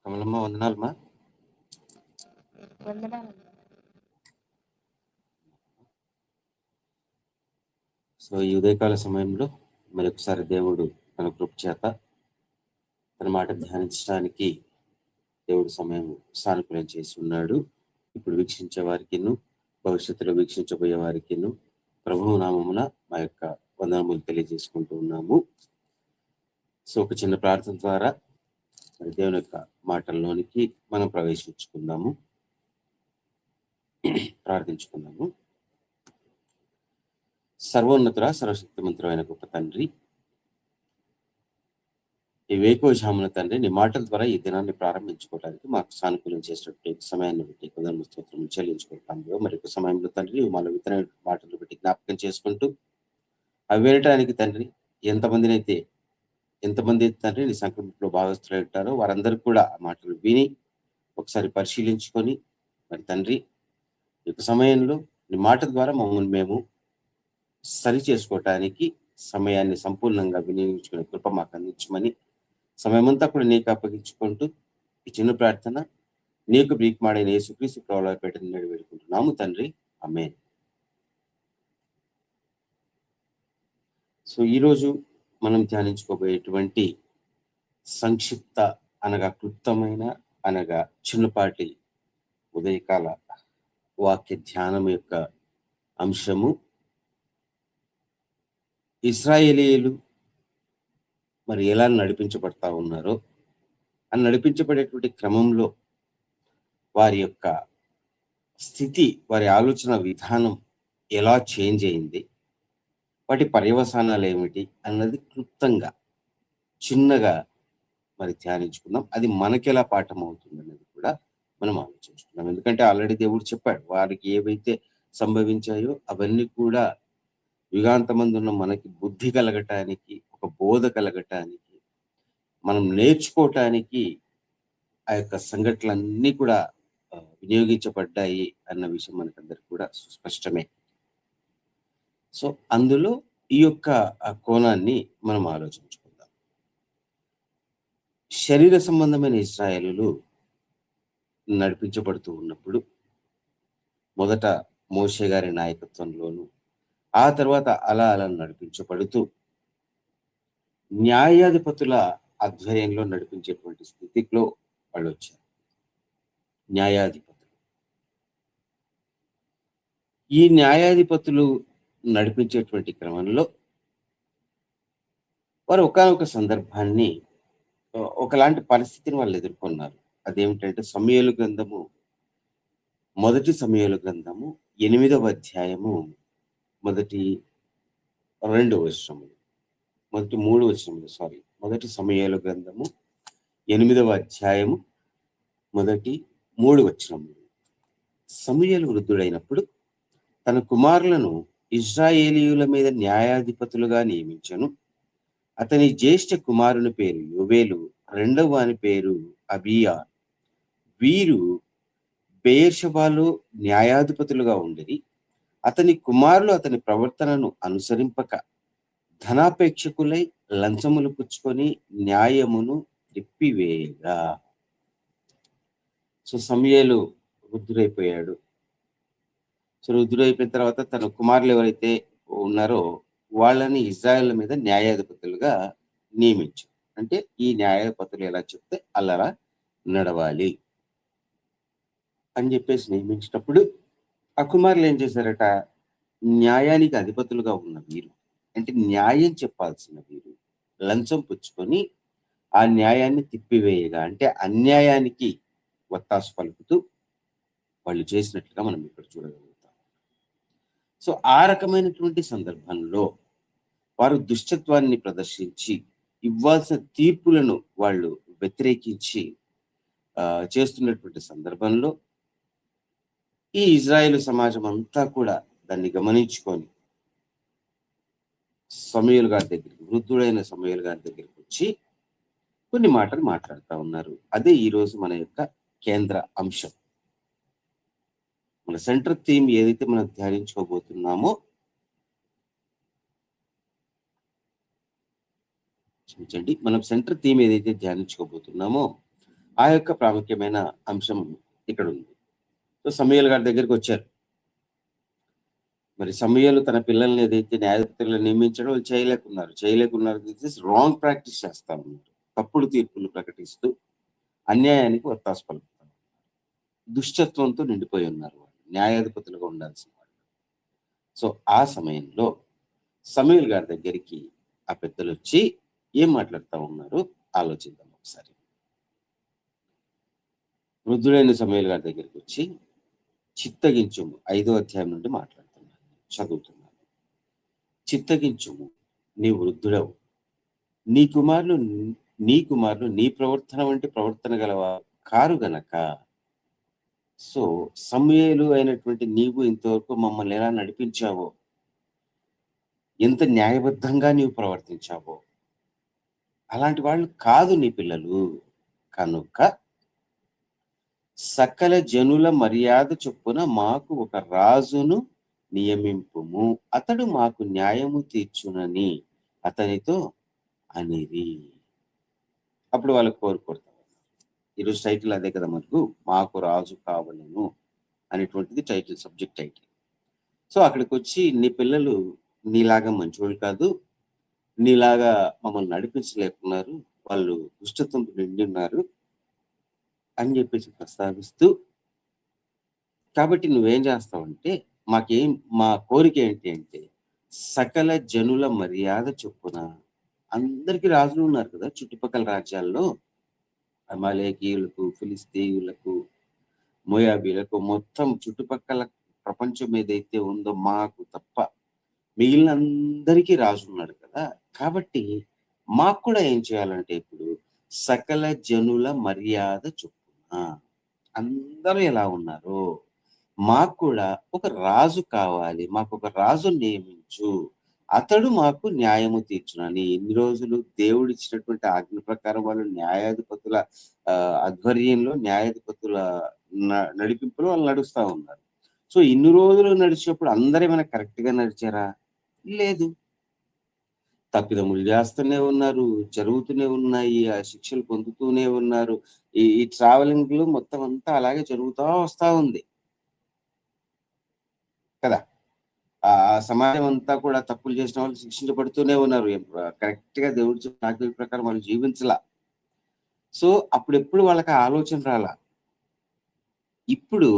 కమలమ్మ వందనాలమ్మా. వందనాలు. సో ఈ ఉదయకాల సమయంలో మరొకసారి దేవుడు తన కృప చేత తన మాట ధ్యానించడానికి దేవుడు సమయం సానుకూలం చేసి ఉన్నాడు. ఇప్పుడు వీక్షించే వారికిను భవిష్యత్తులో వీక్షించబోయే వారికిను ప్రభువు నామమున మా యొక్క వందనములు తెలియజేసుకుంటూ ఉన్నాము. సో ఒక చిన్న ప్రార్థన ద్వారా మరి దేవుని యొక్క మాటల్లోనికి మనం ప్రవేశించుకుందాము, ప్రార్థించుకుందాము. సర్వోన్నతుడ సర్వశక్తిమంతుడైన గొప్ప తండ్రి, ఈ వేకోజామున తండ్రి నీ మాటల ద్వారా ఈ దినాన్ని ప్రారంభించుకోవడానికి మాకు సానుకూలం చేసినట్టు సమయాన్ని బట్టి కుదరము స్తోత్రం చెల్లించుకుంటాము. మరి ఒక సమయంలో తండ్రి మన విత్తన మాటలు బట్టి జ్ఞాపకం చేసుకుంటూ అవి వినటానికి తండ్రి ఎంతమంది తండ్రి నీ సంకల్పంలో భాగస్తులు ఉంటారో వారందరూ కూడా ఆ మాటలు విని ఒకసారి పరిశీలించుకొని మరి తండ్రి ఈ యొక్క సమయంలో నీ మాట ద్వారా మమ్మల్ని మేము సరి చేసుకోవటానికి సమయాన్ని సంపూర్ణంగా వినియోగించుకునే కృప మాకు అందించమని సమయమంతా కూడా నీకు అప్పగించుకుంటూ ఈ చిన్న ప్రార్థన నీకు బ్రీక్మాడైన యేసుక్రీస్తు ప్రభువుల పేరిట వేడుకుంటున్నాము తండ్రి, ఆమేన్. సో ఈరోజు మనం ధ్యానించుకోబోయేటువంటి సంక్షిప్త అనగా క్లుప్తమైన అనగా చిన్నపాటి ఉదయకాల వాక్య ధ్యానం యొక్క అంశము ఇశ్రాయేలీయులు మరి ఎలా నడిపించబడతా ఉన్నారో ఆ నడిపించబడేటువంటి క్రమంలో వారి యొక్క స్థితి, వారి ఆలోచన విధానం ఎలా చేంజ్ అయింది, వాటి పర్యవసానాలు ఏమిటి అన్నది క్లుప్తంగా చిన్నగా మరి ధ్యానించుకుందాం. అది మనకెలా పాఠం అవుతుంది అనేది కూడా మనం ఆలోచించుకుందాం. ఎందుకంటే ఆల్రెడీ దేవుడు చెప్పాడు, వారికి ఏవైతే సంభవించాయో అవన్నీ కూడా యుగాంతమందున్న మనకి బుద్ధి కలగటానికి, ఒక బోధ కలగటానికి, మనం నేర్చుకోవటానికి ఆ యొక్క సంఘటనలన్నీ కూడా వినియోగించబడ్డాయి అన్న విషయం మనకందరికి కూడా స్పష్టమే. సో అందులో ఈ యొక్క కోణాన్ని మనం ఆలోచించుకుందాం. శరీర సంబంధమైన ఇశ్రాయేలులు నడిపించబడుతూ ఉన్నప్పుడు మొదట మోషే గారి నాయకత్వంలోను, ఆ తర్వాత అలా నడిపించబడుతూ న్యాయాధిపతుల ఆధ్వర్యంలో నడిపించేటువంటి స్థితిలో వాళ్ళు వచ్చారు. న్యాయాధిపతులు, ఈ న్యాయాధిపతులు నడిపించేటువంటి క్రమంలో వారు ఒకానొక సందర్భాన్ని, ఒకలాంటి పరిస్థితిని వాళ్ళు ఎదుర్కొన్నారు. అదేమిటంటే మొదటి సమూయేలు గ్రంథము 8వ అధ్యాయము మొదటి 2 వచనములు, మొదటి 3 వచనములు, మొదటి సమూయేలు గ్రంథము 8వ అధ్యాయము మొదటి 3 వచనములు. సమూయేలు వృద్ధుడైనప్పుడు తన కుమారులను ఇశ్రాయేలీయుల మీద న్యాయాధిపతులుగా నియమించెను. అతని జ్యేష్ఠ కుమారుని పేరు యోవేలు, రెండవ వాని పేరు అబియా. వీరు బెయేర్షెబాలో న్యాయాధిపతులుగా ఉండిరి. అతని కుమారులు అతని ప్రవర్తనను అనుసరింపక ధనాపేక్షకులై లంచములు పుచ్చుకొని న్యాయమును తిప్పివేయగా. సో సమూయేలు వృద్ధుడైపోయాడు. సో వృద్ధుడైపోయిన తర్వాత తన కుమారులు ఎవరైతే ఉన్నారో వాళ్ళని ఇజ్రాయేల్ మీద న్యాయాధిపతులుగా నియమించారు. అంటే ఈ న్యాయాధిపతులు ఎలా చెప్తే అలా నడవాలి అని చెప్పేసి నియమించినప్పుడు ఆ కుమారులు ఏం చేశారట, న్యాయానికి అధిపతులుగా ఉన్న వీరు, అంటే న్యాయం చెప్పాల్సిన వీరు లంచం పుచ్చుకొని ఆ న్యాయాన్ని తిప్పివేయగా, అంటే అన్యాయానికి వత్తాసు పలుకుతూ వాళ్ళు చేసినట్లుగా మనం ఇక్కడ చూడగలుగుతాం. సో ఆ రకమైనటువంటి సందర్భంలో వారు దుష్టత్వాన్ని ప్రదర్శించి ఇవ్వాల్సిన తీర్పులను వాళ్ళు వ్యతిరేకించి చేస్తున్నటువంటి సందర్భంలో ఈ ఇజ్రాయేలు సమాజం అంతా కూడా దాన్ని గమనించుకొని సమూయేలు గారి దగ్గరికి, వృద్ధుడైన సమూయేలు గారి దగ్గరికి వచ్చి కొన్ని మాటలు మాట్లాడుతూ ఉన్నారు. అదే ఈరోజు మన యొక్క కేంద్ర అంశం. మన సెంట్రల్ థీమ్ ఏదైతే మనం ధ్యానించుకోబోతున్నామో, మనం సెంట్రల్ థీమ్ ఏదైతే ధ్యానించుకోబోతున్నామో ఆ యొక్క ప్రాముఖ్యమైన అంశం ఇక్కడ ఉంది. సో సమూయేలు గారి దగ్గరికి వచ్చారు. మరి సమూయేలు తన పిల్లల్ని ఏదైతే న్యాయాధిపతులను నియమించాడో వాళ్ళు చేయలేకున్నారు. దిస్ ఇస్ రాంగ్ ప్రాక్టీస్ చేస్తా ఉన్నారు. తప్పుడు తీర్పులు ప్రకటిస్తూ అన్యాయానికి ఒత్తాసు పలుకుతారు. దుష్టత్వంతో నిండిపోయి ఉన్నారు వాళ్ళు. న్యాయాధిపతులుగా ఉండాల్సిన వాళ్ళు. సో ఆ సమయంలో సమూయేలు గారి దగ్గరికి ఆ పెద్దలు వచ్చి ఏం మాట్లాడుతూ ఉన్నారు ఆలోచిద్దాం ఒకసారి. వృద్ధుడైన సమూయేలు గారి దగ్గరికి వచ్చి చిత్తగించుము 5వ అధ్యాయం నుండి మాట్లాడుతున్నాను, చదువుతున్నాను. చిత్తగించుము, నీ వృద్ధుడవు, నీ కుమారులు నీ ప్రవర్తన వంటి ప్రవర్తన గలవారు కారు గనక. సో సమూయేలు అయినటువంటి నీవు ఇంతవరకు మమ్మల్ని ఎలా నడిపించావో, ఎంత న్యాయబద్ధంగా నీవు ప్రవర్తించావో అలాంటి వాళ్ళు కాదు నీ పిల్లలు. కనుక సకల జనుల మర్యాద చొప్పున మాకు ఒక రాజును నియమింపుము, అతడు మాకు న్యాయము తీర్చునని అతనితో అనిరి. అప్పుడు వాళ్ళు కోరుకుంటారు. ఈరోజు టైటిల్ అదే కదా మనకు, మాకు రాజు కావలను అనేటువంటిది టైటిల్, సబ్జెక్ట్ టైటిల్. సో అక్కడికి వచ్చి నీ పిల్లలు నీలాగా మంచివాళ్ళు కాదు, నీలాగా మమ్మల్ని నడిపించలేకున్నారు, వాళ్ళు దుష్టత్వంతో నిండి ఉన్నారు అని చెప్పేసి ప్రస్తావిస్తూ, కాబట్టి నువ్వేం చేస్తావంటే మా కోరిక ఏంటి అంటే సకల జనుల మర్యాద చొప్పున, అందరికీ రాజులు ఉన్నారు కదా చుట్టుపక్కల రాజ్యాల్లో, అమాలేకీయులకు, ఫిలిస్తీయులకు, మోయాబీలకు, మొత్తం చుట్టుపక్కల ప్రపంచం ఏదైతే ఉందో మాకు తప్ప మిగిలిన అందరికీ రాజు ఉన్నాడు కదా. కాబట్టి మాకు కూడా ఏం చేయాలంటే ఇప్పుడు సకల జనుల మర్యాద చొప్పున, అందరూ ఎలా ఉన్నారు, మాకు కూడా ఒక రాజు కావాలి, మాకు ఒక రాజు నియమించు, అతడు మాకు న్యాయము తీర్చునని. ఇన్ని రోజులు దేవుడు ఇచ్చినటువంటి ఆజ్ఞ ప్రకారం వాళ్ళు న్యాయాధిపతుల ఆధ్వర్యంలో, న్యాయాధిపతుల నడిపింపులో వాళ్ళు నడుస్తూ ఉన్నారు. సో ఇన్ని రోజులు నడిచినప్పుడు అందరూ ఏమైనా కరెక్ట్ గా నడిచారా? లేదు. తప్పిదములు చేస్తూనే ఉన్నారు, జరుగుతూనే ఉన్నాయి, ఆ శిక్షలు పొందుతూనే ఉన్నారు. ఈ ట్రావెలింగ్ లో మొత్తం అంతా అలాగే జరుగుతూ వస్తా ఉంది కదా. ఆ సమాజం అంతా కూడా తప్పులు చేసిన వాళ్ళు శిక్షించబడుతూనే ఉన్నారు. కరెక్ట్ గా దేవుడి చెప్పిన ఆజ్ఞల ప్రకారం వాళ్ళు జీవించలా. సో అప్పుడెప్పుడు వాళ్ళకి ఆ ఆలోచన రాలా. ఇప్పుడు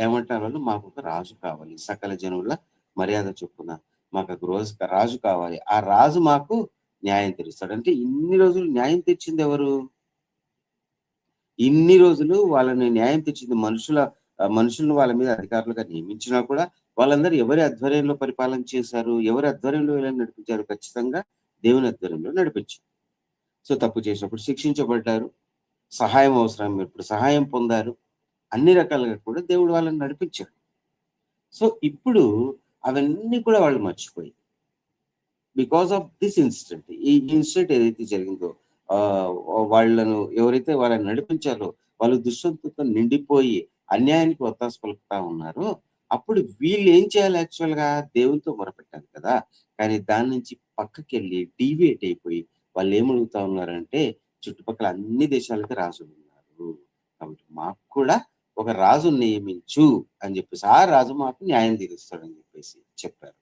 ఏమంటారు వాళ్ళు, మాకు ఒక రాజు కావాలి, సకల జనుల మర్యాద చొప్పున మాకు ఒక రాజు కావాలి, ఆ రాజు మాకు న్యాయం తీరుస్తాడు. అంటే ఇన్ని రోజులు న్యాయం తెచ్చింది ఎవరు? ఇన్ని రోజులు వాళ్ళని న్యాయం తెచ్చింది మనుషులను వాళ్ళ మీద అధికారులుగా నియమించినా కూడా వాళ్ళందరూ ఎవరి ఆధ్వర్యంలో పరిపాలన చేశారు, ఎవరి ఆధ్వర్యంలో వీళ్ళని నడిపించారు? ఖచ్చితంగా దేవుని ఆధ్వర్యంలో నడిపించారు. సో తప్పు చేసినప్పుడు శిక్షించబడ్డారు, సహాయం అవసరం ఇప్పుడు సహాయం పొందారు, అన్ని రకాలుగా కూడా దేవుడు వాళ్ళని నడిపించాడు. సో ఇప్పుడు అవన్నీ కూడా వాళ్ళు మర్చిపోయి, బికాస్ ఆఫ్ దిస్ ఇన్సిడెంట్, ఈ ఇన్సిడెంట్ ఏదైతే జరిగిందో, వాళ్ళను ఎవరైతే వాళ్ళని నడిపించారో వాళ్ళు దుష్టంతో నిండిపోయి అన్యాయానికి ఒత్తాసు పలుకుతా ఉన్నారో, అప్పుడు వీళ్ళు ఏం చేయాలి? యాక్చువల్ గా దేవునితో మొరపెట్టాలి కదా. కానీ దాని నుంచి పక్కకి వెళ్ళి డీవియేట్ అయిపోయి వాళ్ళు ఏమడుగుతా ఉన్నారంటే, చుట్టుపక్కల అన్ని దేశాలకి రాజులు ఉన్నారు కాబట్టి మాకు కూడా ఒక రాజు నియమించు అని చెప్పేసి, ఆ రాజు మాకు న్యాయం తీరుస్తాడని చెప్పేసి చెప్పారు.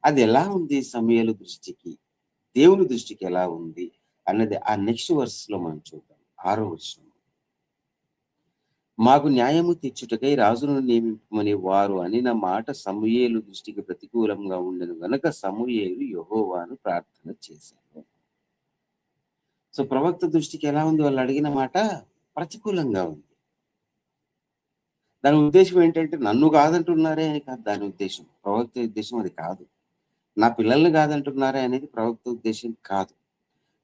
అది ఎలా ఉంది సమూయేలు దృష్టికి, దేవుని దృష్టికి ఎలా ఉంది అన్నది ఆ నెక్స్ట్ వర్స్ లో మనం చూద్దాం. 6వ వచనం. మాకు న్యాయము తీర్చుటకై రాజును నియమింపమని వారు అనిన మాట సమూయేలు దృష్టికి ప్రతికూలంగా ఉండెను గనక సమూయేలు యెహోవాను ప్రార్థన చేశారు. సో ప్రవక్త దృష్టికి ఎలా ఉంది? వాళ్ళు అడిగిన మాట ప్రతికూలంగా ఉంది. దాని ఉద్దేశం ఏంటంటే నన్ను కాదంటున్నారే అని కాదు దాని ఉద్దేశం. ప్రవక్త ఉద్దేశం అది కాదు. నా పిల్లల్ని కాదంటున్నారే అనేది ప్రవక్త ఉద్దేశం కాదు.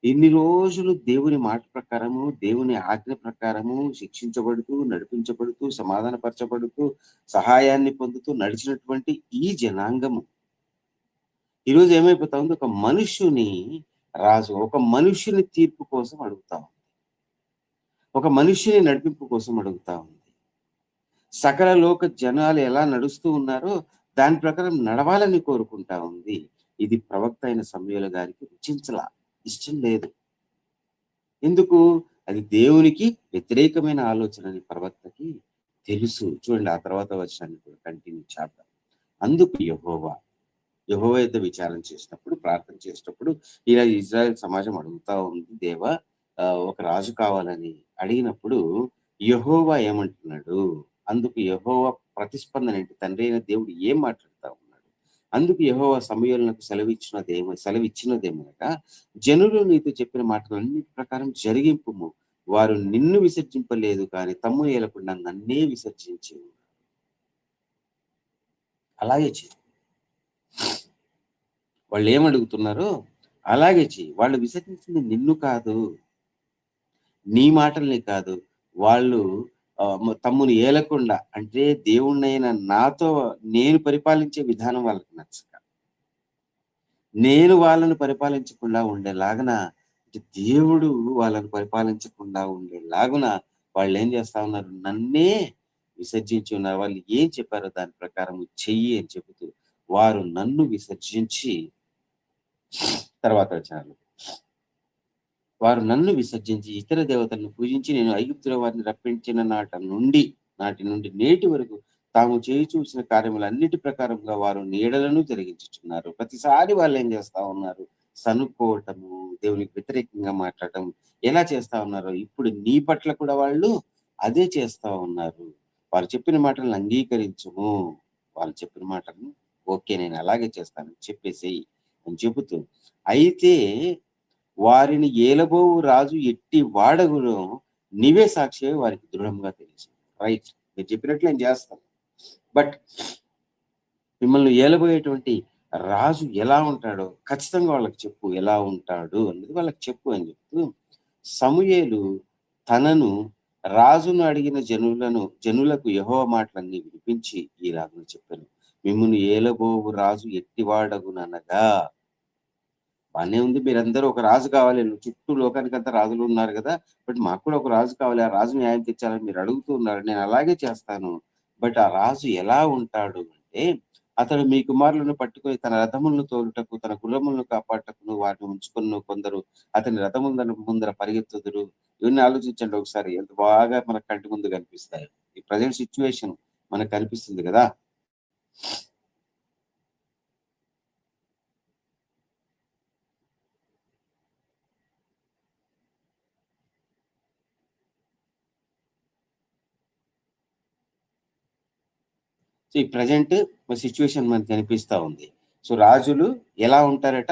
ఇన్ని రోజులు దేవుని మాట ప్రకారము, దేవుని ఆజ్ఞ ప్రకారము శిక్షించబడుతూ, నడిపించబడుతూ, సమాధానపరచబడుతూ, సహాయాన్ని పొందుతూ నడిచినటువంటి ఈ జనాంగము ఈరోజు ఏమైపోతా ఉంది? ఒక మనుష్యుని రాజు, ఒక మనుష్యుని తీర్పు కోసం అడుగుతా ఉంది, ఒక మనుష్యుని నడిపింపు కోసం అడుగుతా ఉంది. సకల లోక జనాలు ఎలా నడుస్తూ ఉన్నారో దాని ప్రకారం నడవాలని కోరుకుంటా ఉంది. ఇది ప్రవక్త అయిన సమూయేలు గారికి రుచించలా, ఇష్టం లేదు. ఎందుకు? అది దేవునికి వ్యతిరేకమైన ఆలోచన అని ప్రవక్తకి తెలుసు. చూడండి ఆ తర్వాత వచనాన్ని కూడా కంటిన్యూ చేద్దాం. అందుకు యెహోవా యొద్ద విచారణ చేసినప్పుడు, ప్రార్థన చేసినప్పుడు ఇలా ఇజ్రాయెల్ సమాజం అడుగుతా ఉంది, దేవా ఒక రాజు కావాలని అడిగినప్పుడు యెహోవా ఏమంటున్నాడు? అందుకు యెహోవా ప్రతిస్పందన ఏంటి? తండ్రి అయిన దేవుడు ఏం మాట్లాడుతా ఉన్నాడు? అందుకు యెహోవా సమూయేలునకు సెలవిచ్చినదేమనగా, జనులు నీతో చెప్పిన మాటలన్నిటి ప్రకారం జరిగింపుము. వారు నిన్ను విసర్జింపలేదు కానీ తమ్ము ఏలకుండా నన్నే విసర్జించి ఉన్నారు. అలాగే చెయ్యి. వాళ్ళు ఏమడుగుతున్నారో అలాగే చెయ్యి. వాళ్ళు విసర్జించింది నిన్ను కాదు, నీ మాటల్ని కాదు. వాళ్ళు తమ్ముని ఏలకుండా అంటే దేవుడినైన నాతో నేను పరిపాలించే విధానం వాళ్ళకి నచ్చక, నేను వాళ్ళని పరిపాలించకుండా ఉండేలాగున దేవుడు వాళ్ళని పరిపాలించకుండా ఉండేలాగున వాళ్ళేం చేస్తా ఉన్నారు? నన్నే విసర్జించి ఉన్నారు. వాళ్ళు ఏం చెప్పారో దాని ప్రకారం చెయ్యి అని చెబుతూ వారు నన్ను విసర్జించి తర్వాత వచనాలు. వారు నన్ను విసర్జించి ఇతర దేవతలను పూజించి నేను ఐగుప్తులో వారిని రప్పించిన నాటి నుండి నేటి వరకు తాము చేయి చూసిన కార్యములన్నిటి ప్రకారంగా వారు నీడలను జరిగించుచున్నారు. ప్రతిసారి వాళ్ళు ఏం చేస్తా ఉన్నారు? సనుక్కోవటము, దేవునికి వ్యతిరేకంగా మాట్లాడటం ఎలా చేస్తా ఉన్నారో ఇప్పుడు నీ పట్ల కూడా వాళ్ళు అదే చేస్తా ఉన్నారు. వారు చెప్పిన మాటలను అంగీకరించుము. వాళ్ళు చెప్పిన మాటలను ఓకే నేను అలాగే చేస్తాను చెప్పేసేయి అని చెబుతూ, అయితే వారిని ఏలబోవు రాజు ఎట్టి వాడగునో నీవే సాక్షివై వారికి దృఢంగా తెలుసు. రైట్, మీరు చెప్పినట్లు నేను చేస్తాను. బట్ మిమ్మల్ని ఏలబోయేటువంటి రాజు ఎలా ఉంటాడో ఖచ్చితంగా వాళ్ళకి చెప్పు, ఎలా ఉంటాడు అన్నది వాళ్ళకి చెప్పు అని చెప్తూ, సమూయేలు తనను రాజును అడిగిన జనులకు యెహోవా మాటలన్నీ వినిపించి ఇలాగ చెప్పాను. మిమ్మును ఏలబోవు రాజు ఎట్టివాడగుననగా, బానే ఉంది. మీరందరూ ఒక రాజు కావాలి. చుట్టూ లోకానికంతా రాజులు ఉన్నారు కదా! బట్ మాకు కూడా ఒక రాజు కావాలి. ఆ రాజు న్యాయం తీర్చాలని మీరు అడుగుతూ ఉన్నారు. నేను అలాగే చేస్తాను. బట్ ఆ రాజు ఎలా ఉంటాడు అంటే, అతడు మీ కుమారులను పట్టుకొని తన రథములను తోలుటకు, తన గుర్రములను కాపాడుటకును వాటిని ఉంచుకొనును. కొందరు అతని ముందర పరిగెత్తుదురు. ఇవన్నీ ఆలోచించండి ఒకసారి. ఎంత బాగా మన కంటి ముందు కనిపిస్తాయి. ఈ ప్రెజెంట్ సిట్యుయేషన్ మనకు కనిపిస్తుంది కదా! సో, ఈ ప్రెజెంట్ సిట్యుయేషన్ మనకు కనిపిస్తా ఉంది. సో, రాజులు ఎలా ఉంటారట?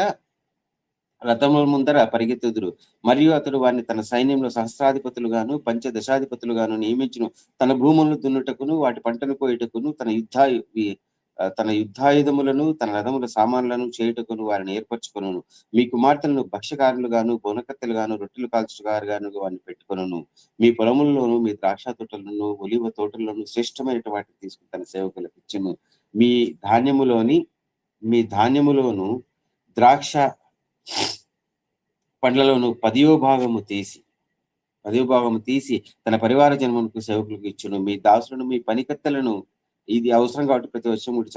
రథముల ముందర పరిగెత్తుదురు. మరియు అతడు వారిని తన సైన్యంలో సహస్రాధిపతులుగాను, పంచదశాధిపతులుగాను నియమించును. తన భూములను దున్నుటకును, వాటి పంటను కోయుటకును, తన యుద్ధాయుధములను, తన రథముల సామాన్లను చేయుటకును వారిని ఏర్పరచుకొనును. మీ కుమార్తెలను భక్ష్యకారులుగాను, బోనకత్తెలుగాను, రొట్టెలు కాల్చుగారుగాను వారిని పెట్టుకొనును. మీ పొలముల్లోను, మీ ద్రాక్ష తోటలను, ఒలివ తోటల్లోను శ్రేష్టమైన వాటిని తీసుకుని తన సేవకులకు ఇచ్చును. మీ ధాన్యములోని మీ ధాన్యములోను ద్రాక్ష పండ్లలోను పదియో భాగము తీసి తన పరివార జన్మకు సేవకులకు ఇచ్చును. మీ దాసులను, మీ పనికత్తెలను, ఇది అవసరం కాబట్టి ప్రతి వర్షం కూడా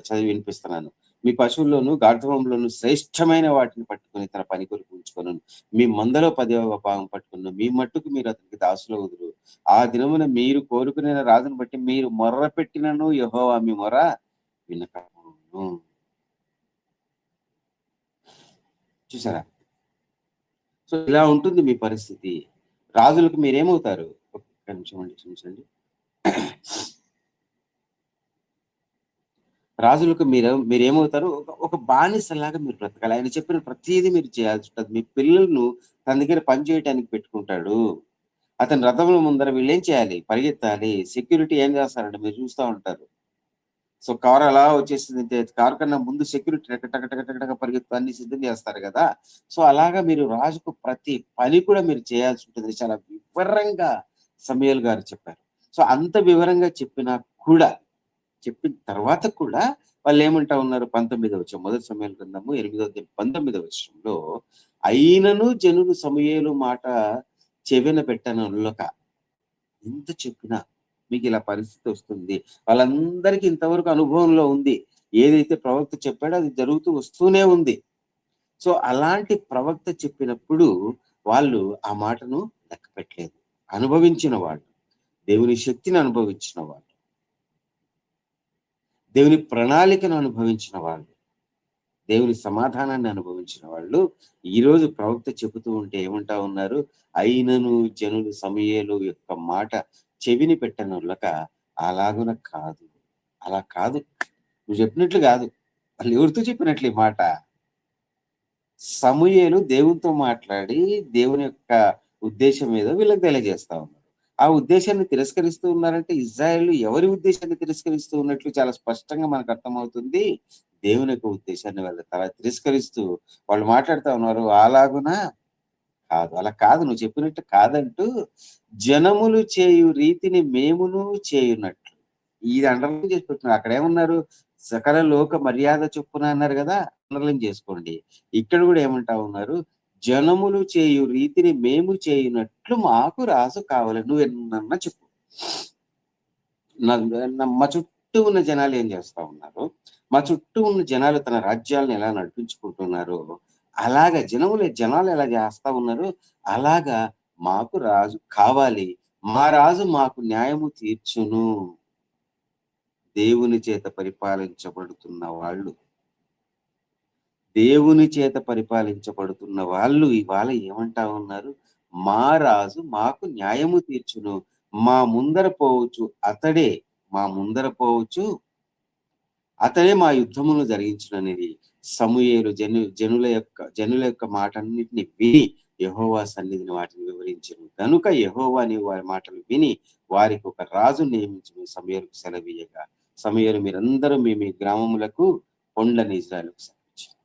చదివి వినిపిస్తున్నాను. మీ పశువుల్లోను, గార్ధవంలోను శ్రేష్టమైన వాటిని పట్టుకుని తన పని కొరకు ఉంచుకొనును. మీ మందలో 10వ భాగం పట్టుకును. మీ మట్టుకు మీరు అతనికి దాసులు వదురు. ఆ దినమున మీరు కోరుకునే రాజును బట్టి మీరు మొర్ర పెట్టినను యెహోవా మీ మొర వినకపోవును. చూసారా? సో, ఇలా ఉంటుంది మీ పరిస్థితి. రాజులకు మీరేమవుతారు? ఒక్క నిమిషం అండి, క్షమించండి. రాజులకు మీరేమవుతారు? ఒక బానిసలాగా మీరు బ్రతకాలి. ఆయన చెప్పిన ప్రతీదీ మీరు చేయాల్సి ఉంటది. మీ పిల్లలను తన దగ్గర పని చేయటానికి పెట్టుకుంటాడు. అతని రథముల ముందర వీళ్ళేం చేయాలి? పరిగెత్తాలి. సెక్యూరిటీ ఏం చేస్తారంటే మీరు చూస్తా ఉంటారు. సో, కారు అలా వచ్చేసిందంటే కారు కన్నా ముందు సెక్యూరిటీ టక టక టక టక టక పరిగెత్తు అన్ని సిద్ధం చేస్తారు గదా! సో, అలాగా మీరు రాజుకు ప్రతి పని కూడా మీరు చేయాల్సి ఉంటుంది. చాలా వివరంగా సమూయేలు గారు చెప్పారు. సో, అంత వివరంగా చెప్పిన తర్వాత కూడా వాళ్ళేమంటా ఉన్నారు? 19వ వచనం, మొదటి సమూయేలు గ్రంథము 8వ అధ్యాయం 19వ వచనంలో, అయినను జనులు సమూయేలు మాట చెవిన పెట్టనొల్లక, ఎంత చెప్పినా మీకిలా పరిస్థితి వస్తుంది. వాళ్ళందరికీ ఇంతవరకు అనుభవంలో ఉంది. ఏదైతే ప్రవక్త చెప్పాడో అది జరుగుతూ వస్తూనే ఉంది. సో, అలాంటి ప్రవక్త చెప్పినప్పుడు వాళ్ళు ఆ మాటను లెక్క పెట్టలేదు. అనుభవించిన వాళ్ళు, దేవుని శక్తిని అనుభవించిన వాళ్ళు, దేవుని ప్రణాళికను అనుభవించిన వాళ్ళు, దేవుని సమాధానాన్ని అనుభవించిన వాళ్ళు ఈరోజు ప్రవక్త చెబుతూ ఉంటే ఏమంటా ఉన్నారు? అయినను జనులు సమూయేలు యొక్క మాట చెవిని పెట్టనొల్లక అలాగున కాదు. అలా కాదు. నువ్వు చెప్పినట్లు కాదు. వాళ్ళు ఎవరితో చెప్పినట్లు ఈ మాట? సమూయేలు దేవునితో మాట్లాడి దేవుని యొక్క ఉద్దేశం ఏదో వీళ్ళకి తెలియజేస్తా ఉన్నారు. ఆ ఉద్దేశాన్ని తిరస్కరిస్తూ ఉన్నారంటే ఇజ్రాయేలు ఎవరి ఉద్దేశాన్ని తిరస్కరిస్తూ ఉన్నట్లు చాలా స్పష్టంగా మనకు అర్థమవుతుంది. దేవుని యొక్క ఉద్దేశాన్ని వాళ్ళు తిరస్కరిస్తూ వాళ్ళు మాట్లాడుతా ఉన్నారు. అలాగునా కాదు. అలా కాదు. నువ్వు చెప్పినట్టు కాదంటూ జనములు చేయు రీతిని మేమును చేయునట్లు. ఇది అండర్‌లైన్ చేసి పెట్టుకున్నారు. అక్కడేమన్నారు? సకల లోక మర్యాద చొప్పున అన్నారు గదా! అండర్‌లైన్ చేసుకోండి. ఇక్కడ గూడా ఏమంటా ఉన్నారు? జనములు చేయు రీతిని మేము చేయునట్లు మాకు రాజు కావాలి. నువ్వెన్నన్నా చెప్పు. మా చుట్టూ ఉన్న జనాలు ఏం చేస్తా ఉన్నారు? మా చుట్టూ ఉన్న జనాలు తన రాజ్యాలను ఎలా నడిపించుకుంటున్నారో, అలాగా జనాలు ఎలా చేస్తా ఉన్నారో, అలాగా మాకు రాజు కావాలి. మా రాజు మాకు న్యాయము తీర్చును. దేవుని చేత పరిపాలించబడుతున్న వాళ్ళు, దేవుని చేత పరిపాలించబడుతున్న వాళ్ళు ఇవాళ ఏమంటా ఉన్నారు? మా రాజు మాకు న్యాయము తీర్చును. మా ముందర పోవచ్చు అతడే. మా ముందర పోవచ్చు అతడే మా యుద్ధమును జరిగించుననేది సమూయేలు జనుల యొక్క మాటన్నిటిని విని యెహోవా సన్నిధిని వాటిని వివరించెను. గనుక యెహోవా నీవు వారి మాటలు విని వారికి ఒక రాజు నియమించుము సమూయేలుకు సెలవీయగా, సమూయేలు మీరందరూ మీ మీ గ్రామములకు పొండ్లని ఇజ్రాయేలుకు సెలవిచ్చెను.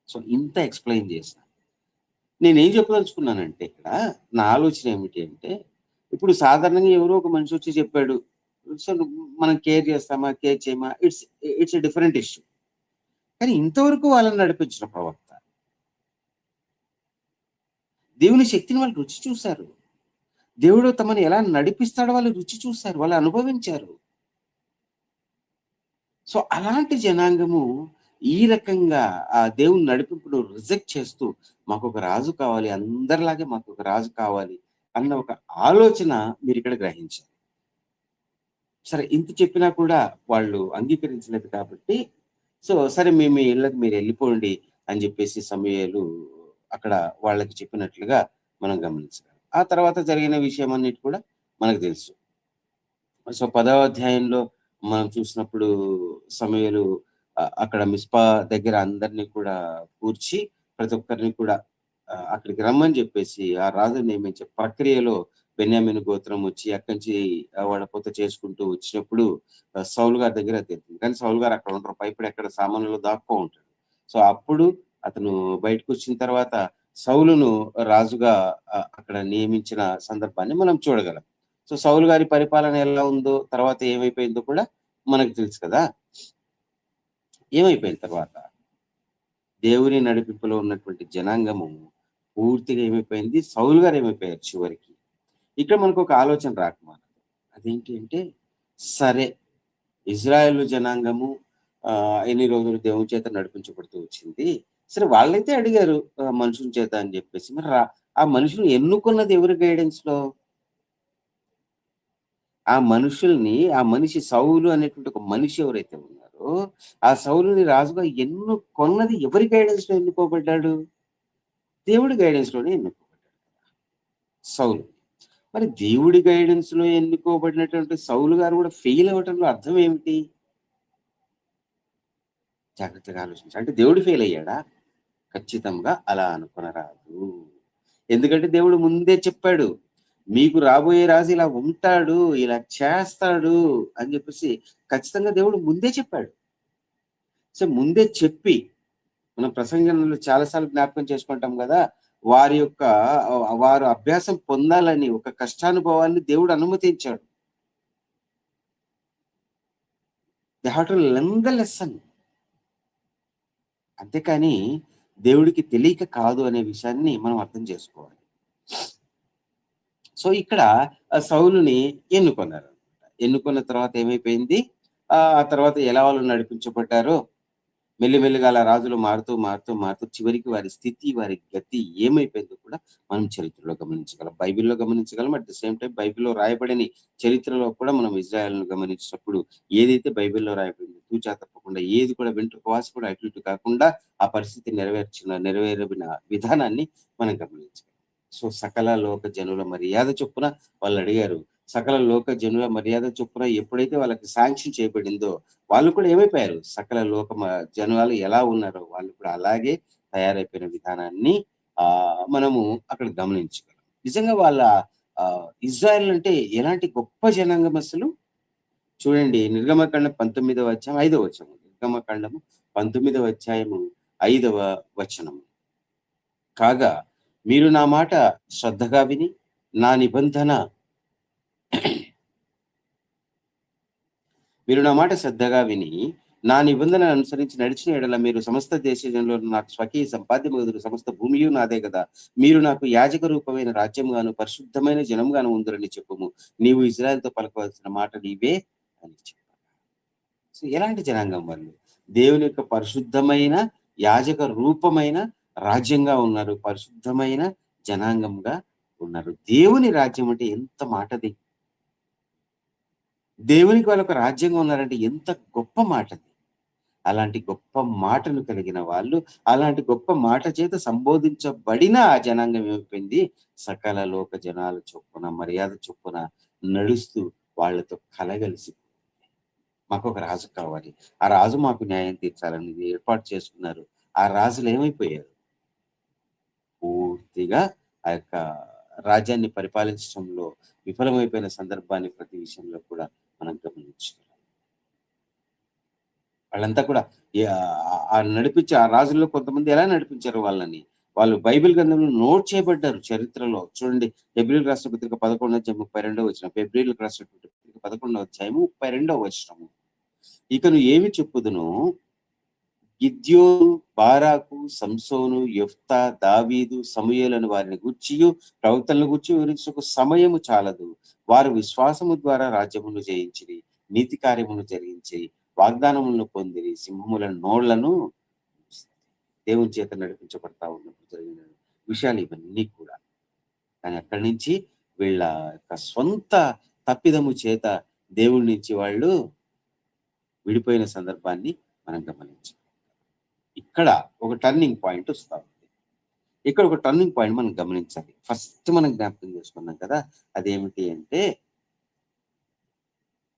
సో ఇంత ఎక్స్‌ప్లెయిన్ చేశా. నేనేం చెప్పదలుచుకున్నానంటే ఇక్కడ నా ఆలోచన ఏమిటి అంటే, ఇప్పుడు సాధారణంగా ఎవరో ఒక మనిషి వచ్చి చెప్పాడు. సో, మనం కేర్ చేస్తామా? కేర్ చేయమా? It's a different issue. కానీ ఇంతవరకు వాళ్ళని నడిపించిన ప్రవక్త. దేవుని శక్తిని వాళ్ళు రుచి చూసారు. దేవుడు తమని ఎలా నడిపిస్తాడో వాళ్ళు రుచి చూసారు. వాళ్ళు అనుభవించారు. సో, అలాంటి జనాంగము ఈ రకంగా ఆ దేవుని నడిపింపును రిజెక్ట్ చేస్తూ మాకొక రాజు కావాలి. అందరిలాగే మాకొక రాజు కావాలి అన్న ఒక ఆలోచన మీరిక్కడ గ్రహించారు. సరే ఇంత చెప్పినా కూడా వాళ్ళు అంగీకరించలేదు కాబట్టి, సో సరే మీ మీ ఇళ్ళకి మీరెళ్ళిపోండి అని జెప్పేసి సమూయేలు అక్కడ వాళ్ళకి చెప్పినట్లుగా మనం గమనించగలం. ఆ తర్వాత జరిగిన విషయమన్నిటి కూడా మనకు తెలుసు. సో 10వ అధ్యాయంలో మనం చూసినప్పుడు సమూయేలు అక్కడ మిస్పా దగ్గర అందరిని కూడా కూర్చి ప్రతి ఒక్కరిని కూడా అక్కడికి రమ్మని చెప్పేసి ఆ రాజుని నియమించే ప్రక్రియలో బెన్యామీను గోత్రం వచ్చి అక్కడి నుంచి వడపోత చేసుకుంటూ వచ్చినప్పుడు సౌలు గారి దగ్గర తెలిసింది. కానీ సౌలు గారు అక్కడ ఉండరు. భయపడి అక్కడ సామాన్లలో దాక్కో ఉంటాడు. సో అప్పుడు అతను బయటకొచ్చిన తర్వాత సౌలును రాజుగా అక్కడ నియమించిన సందర్భాన్ని మనం చూడగలం. సో సౌలు గారి పరిపాలన ఎలా ఉందో, తర్వాత ఏమైపోయిందో కూడా మనకు తెలుసు కదా! ఏమైపోయిన తర్వాత దేవుని నడిపింపులో ఉన్నటువంటి జనాంగము పూర్తిగా ఏమైపోయింది? సౌలు గారు ఏమైపోయారు చివరికి. ఇక్కడ మనకొక ఆలోచన రాకమానదు. అదేంటి అంటే, సరే ఇజ్రాయేలు జనాంగము ఎన్ని రోజులు దేవుని చేత నడిపించబడుతూ వచ్చింది. సరే వాళ్ళైతే అడిగారు మనుషుల చేత అని జెప్పేసి. మరి ఆ మనుషులు ఎన్నుకున్నది ఎవరి గైడెన్స్‌లో? ఆ మనిషి సౌలు అనేటువంటి ఒక మనిషి ఎవరైతే ఉన్నారో, ఆ సౌలుని రాజుగా ఎన్నుకొన్నది ఎవరి గైడెన్స్‌లో ఎన్నుకోబడ్డాడు? దేవుడి గైడెన్స్‌లోనే ఎన్నుకోబడ్డాడు సౌలు. మరి దేవుడి గైడెన్స్‌లో ఎన్నుకోబడినటువంటి సౌలు గారు కూడా ఫెయిల్ అవ్వటంలో అర్థం ఏమిటి? జాగ్రత్తగా ఆలోచించండి. అంటే దేవుడు ఫెయిల్ అయ్యాడా? ఖచ్చితంగా అలా అనుకొనరాదు. ఎందుకంటే దేవుడు ముందే చెప్పాడు. మీకు రాబోయే రాజు ఇలా ఉంటాడు, ఇలా చేస్తాడు అని చెప్పేసి ఖచ్చితంగా దేవుడు ముందే చెప్పాడు. సో ముందే చెప్పి మనం ప్రసంగంలో చాలా సార్లు జ్ఞాపకం చేసుకుంటాం గదా! వారు అభ్యాసం పొందాలని ఒక కష్టానుభవాన్ని దేవుడు అనుమతించాడు. They have to learn the lesson. అంతేకాని దేవుడికి తెలియక కాదు అనే విషయాన్ని మనం అర్థం చేసుకోవాలి. సో ఇక్కడ సౌలుని ఎన్నుకున్నారు. ఎన్నుకున్న తర్వాత ఏమైపోయింది? ఆ తర్వాత ఎలా వాళ్ళు నడిపించబడ్డారో మెల్లిమెల్లిగా అలా రాజులు మారుతూ, మారుతూ, మారుతూ చివరికి వారి స్థితి, వారి గతి ఏమైపోయిందో కూడా మనం చరిత్రలో గమనించగలం. బైబిల్‌లో గమనించగలం. అట్ ది సేమ్ టైమ్ బైబిల్‌లో రాయబడని చరిత్రలో కూడా మనం ఇజ్రాయెల్‌ను గమనించినప్పుడు ఏదైతే బైబిల్‌లో రాయబడిందో తూచా తప్పకుండా ఏది కూడా వెంట్రుక వాసి కూడా అటు ఇటు కాకుండా ఆ పరిస్థితి నెరవేరిన విధానాన్ని మనం గమనించగలం. సో, సకల లోక జనుల మర్యాద చొప్పున వాళ్ళడిగారు. సకల లోక జనుల మర్యాద చొప్పున ఎప్పుడైతే వాళ్ళకి శాంక్షన్ చేయబడిందో వాళ్ళు కూడా ఏమైపోయారు? సకల జనాలు ఎలా ఉన్నారో వాళ్ళు కూడా అలాగే తయారైపోయిన విధానాన్ని మనము అక్కడ గమనించగలం. నిజంగా వాళ్ళ ఇజ్రాయెల్ అంటే ఎలాంటి గొప్ప జనాంగం అసలు. చూడండి, నిర్గమకాండం 19వ అధ్యాయం 5వ వచనం. నిర్గమకాండము 19వ అధ్యాయము 5వ వచనము. కాగా మీరు నా మాట శ్రద్ధగా విని నా నిబంధన మీరు నా మాట శ్రద్ధగా విని, నా నిబంధనను అనుసరించి నడిచిన యెడల మీరు సమస్త దేశజనులలో నాకు స్వకీయ సంపాద్యమగుదురు. సమస్త భూమియు నాదే గదా! మీరు నాకు యాజక రూపమైన రాజ్యముగాను, పరిశుద్ధమైన జనముగాను ఉందురని చెప్పుము. నీవు ఇజ్రాయెల్‌తో పలకవలసిన మాటలు ఇవే అని చెప్పాడు. సో, ఎలాంటి జనాంగం వాళ్ళు? దేవుని యొక్క పరిశుద్ధమైన యాజక రూపమైన రాజ్యంగా ఉన్నారు. పరిశుద్ధమైన జనాంగంగా ఉన్నారు. దేవుని రాజ్యం అంటే ఎంత మాటది. దేవునికి వాళ్ళొక రాజ్యంగా ఉన్నారంటే ఎంత గొప్ప మాటది. అలాంటి గొప్ప మాటను కలిగిన వాళ్ళు, అలాంటి గొప్ప మాట చేత సంబోధించబడిన ఆ జనాంగం ఏమైపోయింది, సకల లోక జనాల చొప్పున, మర్యాద చొప్పున నడుస్తూ వాళ్ళతో కలగలిసి మాకొక రాజు కావాలి. ఆ రాజు మాకు న్యాయం తీర్చాలని ఏర్పాటు చేసుకున్నారు. ఆ రాజులేమైపోయారు? పూర్తిగా ఆ యొక్క రాజ్యాన్ని పరిపాలించడంలో విఫలమైపోయిన సందర్భాన్ని ప్రతి విషయంలో కూడా మనం గమనించగలం. వాళ్ళంతా కూడా నడిపించే ఆ రాజుల్లో కొంతమంది ఎలా నడిపించారు వాళ్ళని. వాళ్ళు బైబిల్ గ్రంథంలో నోట్ చేయబడ్డారు చరిత్రలో. చూడండి, హెబ్రీయులకు రాసిన పత్రిక 11వ అధ్యాయం 32వ వచనం. హెబ్రీయులకు రాసినటువంటి పత్రిక 11వ అధ్యాయము 32వ వచనము. ఇకను ఏమి చెప్పుదును, గిద్యోను, బారాకు, సంసోను, యెఫ్తా, దావీదు, సమూయేలు వారిని గూర్చియు ప్రవక్తలను గూర్చి వివరించుటకు సమయము చాలదు. వారు విశ్వాసము ద్వారా రాజ్యమును జయించిరి, నీతి కార్యమును జరిగించి, వాగ్దానములను పొందిరి, సింహముల నోళ్లను దేవుని చేత నడిపించబడతా ఉన్నప్పుడు జరిగిన విషయాలు ఇవన్నీ కూడా. కానీ అక్కడి నుంచి వీళ్ళ యొక్క స్వంత తప్పిదము చేత దేవుడి నుంచి వాళ్ళు విడిపోయిన సందర్భాన్ని మనం గమనించాం. ఇక్కడ ఒక టర్నింగ్ పాయింట్ వస్తా ఉంది. ఇక్కడ ఒక టర్నింగ్ పాయింట్ మనం గమనించాలి. ఫస్ట్ మనం జ్ఞాపకం చేసుకున్నాం కదా, అదేమిటి అంటే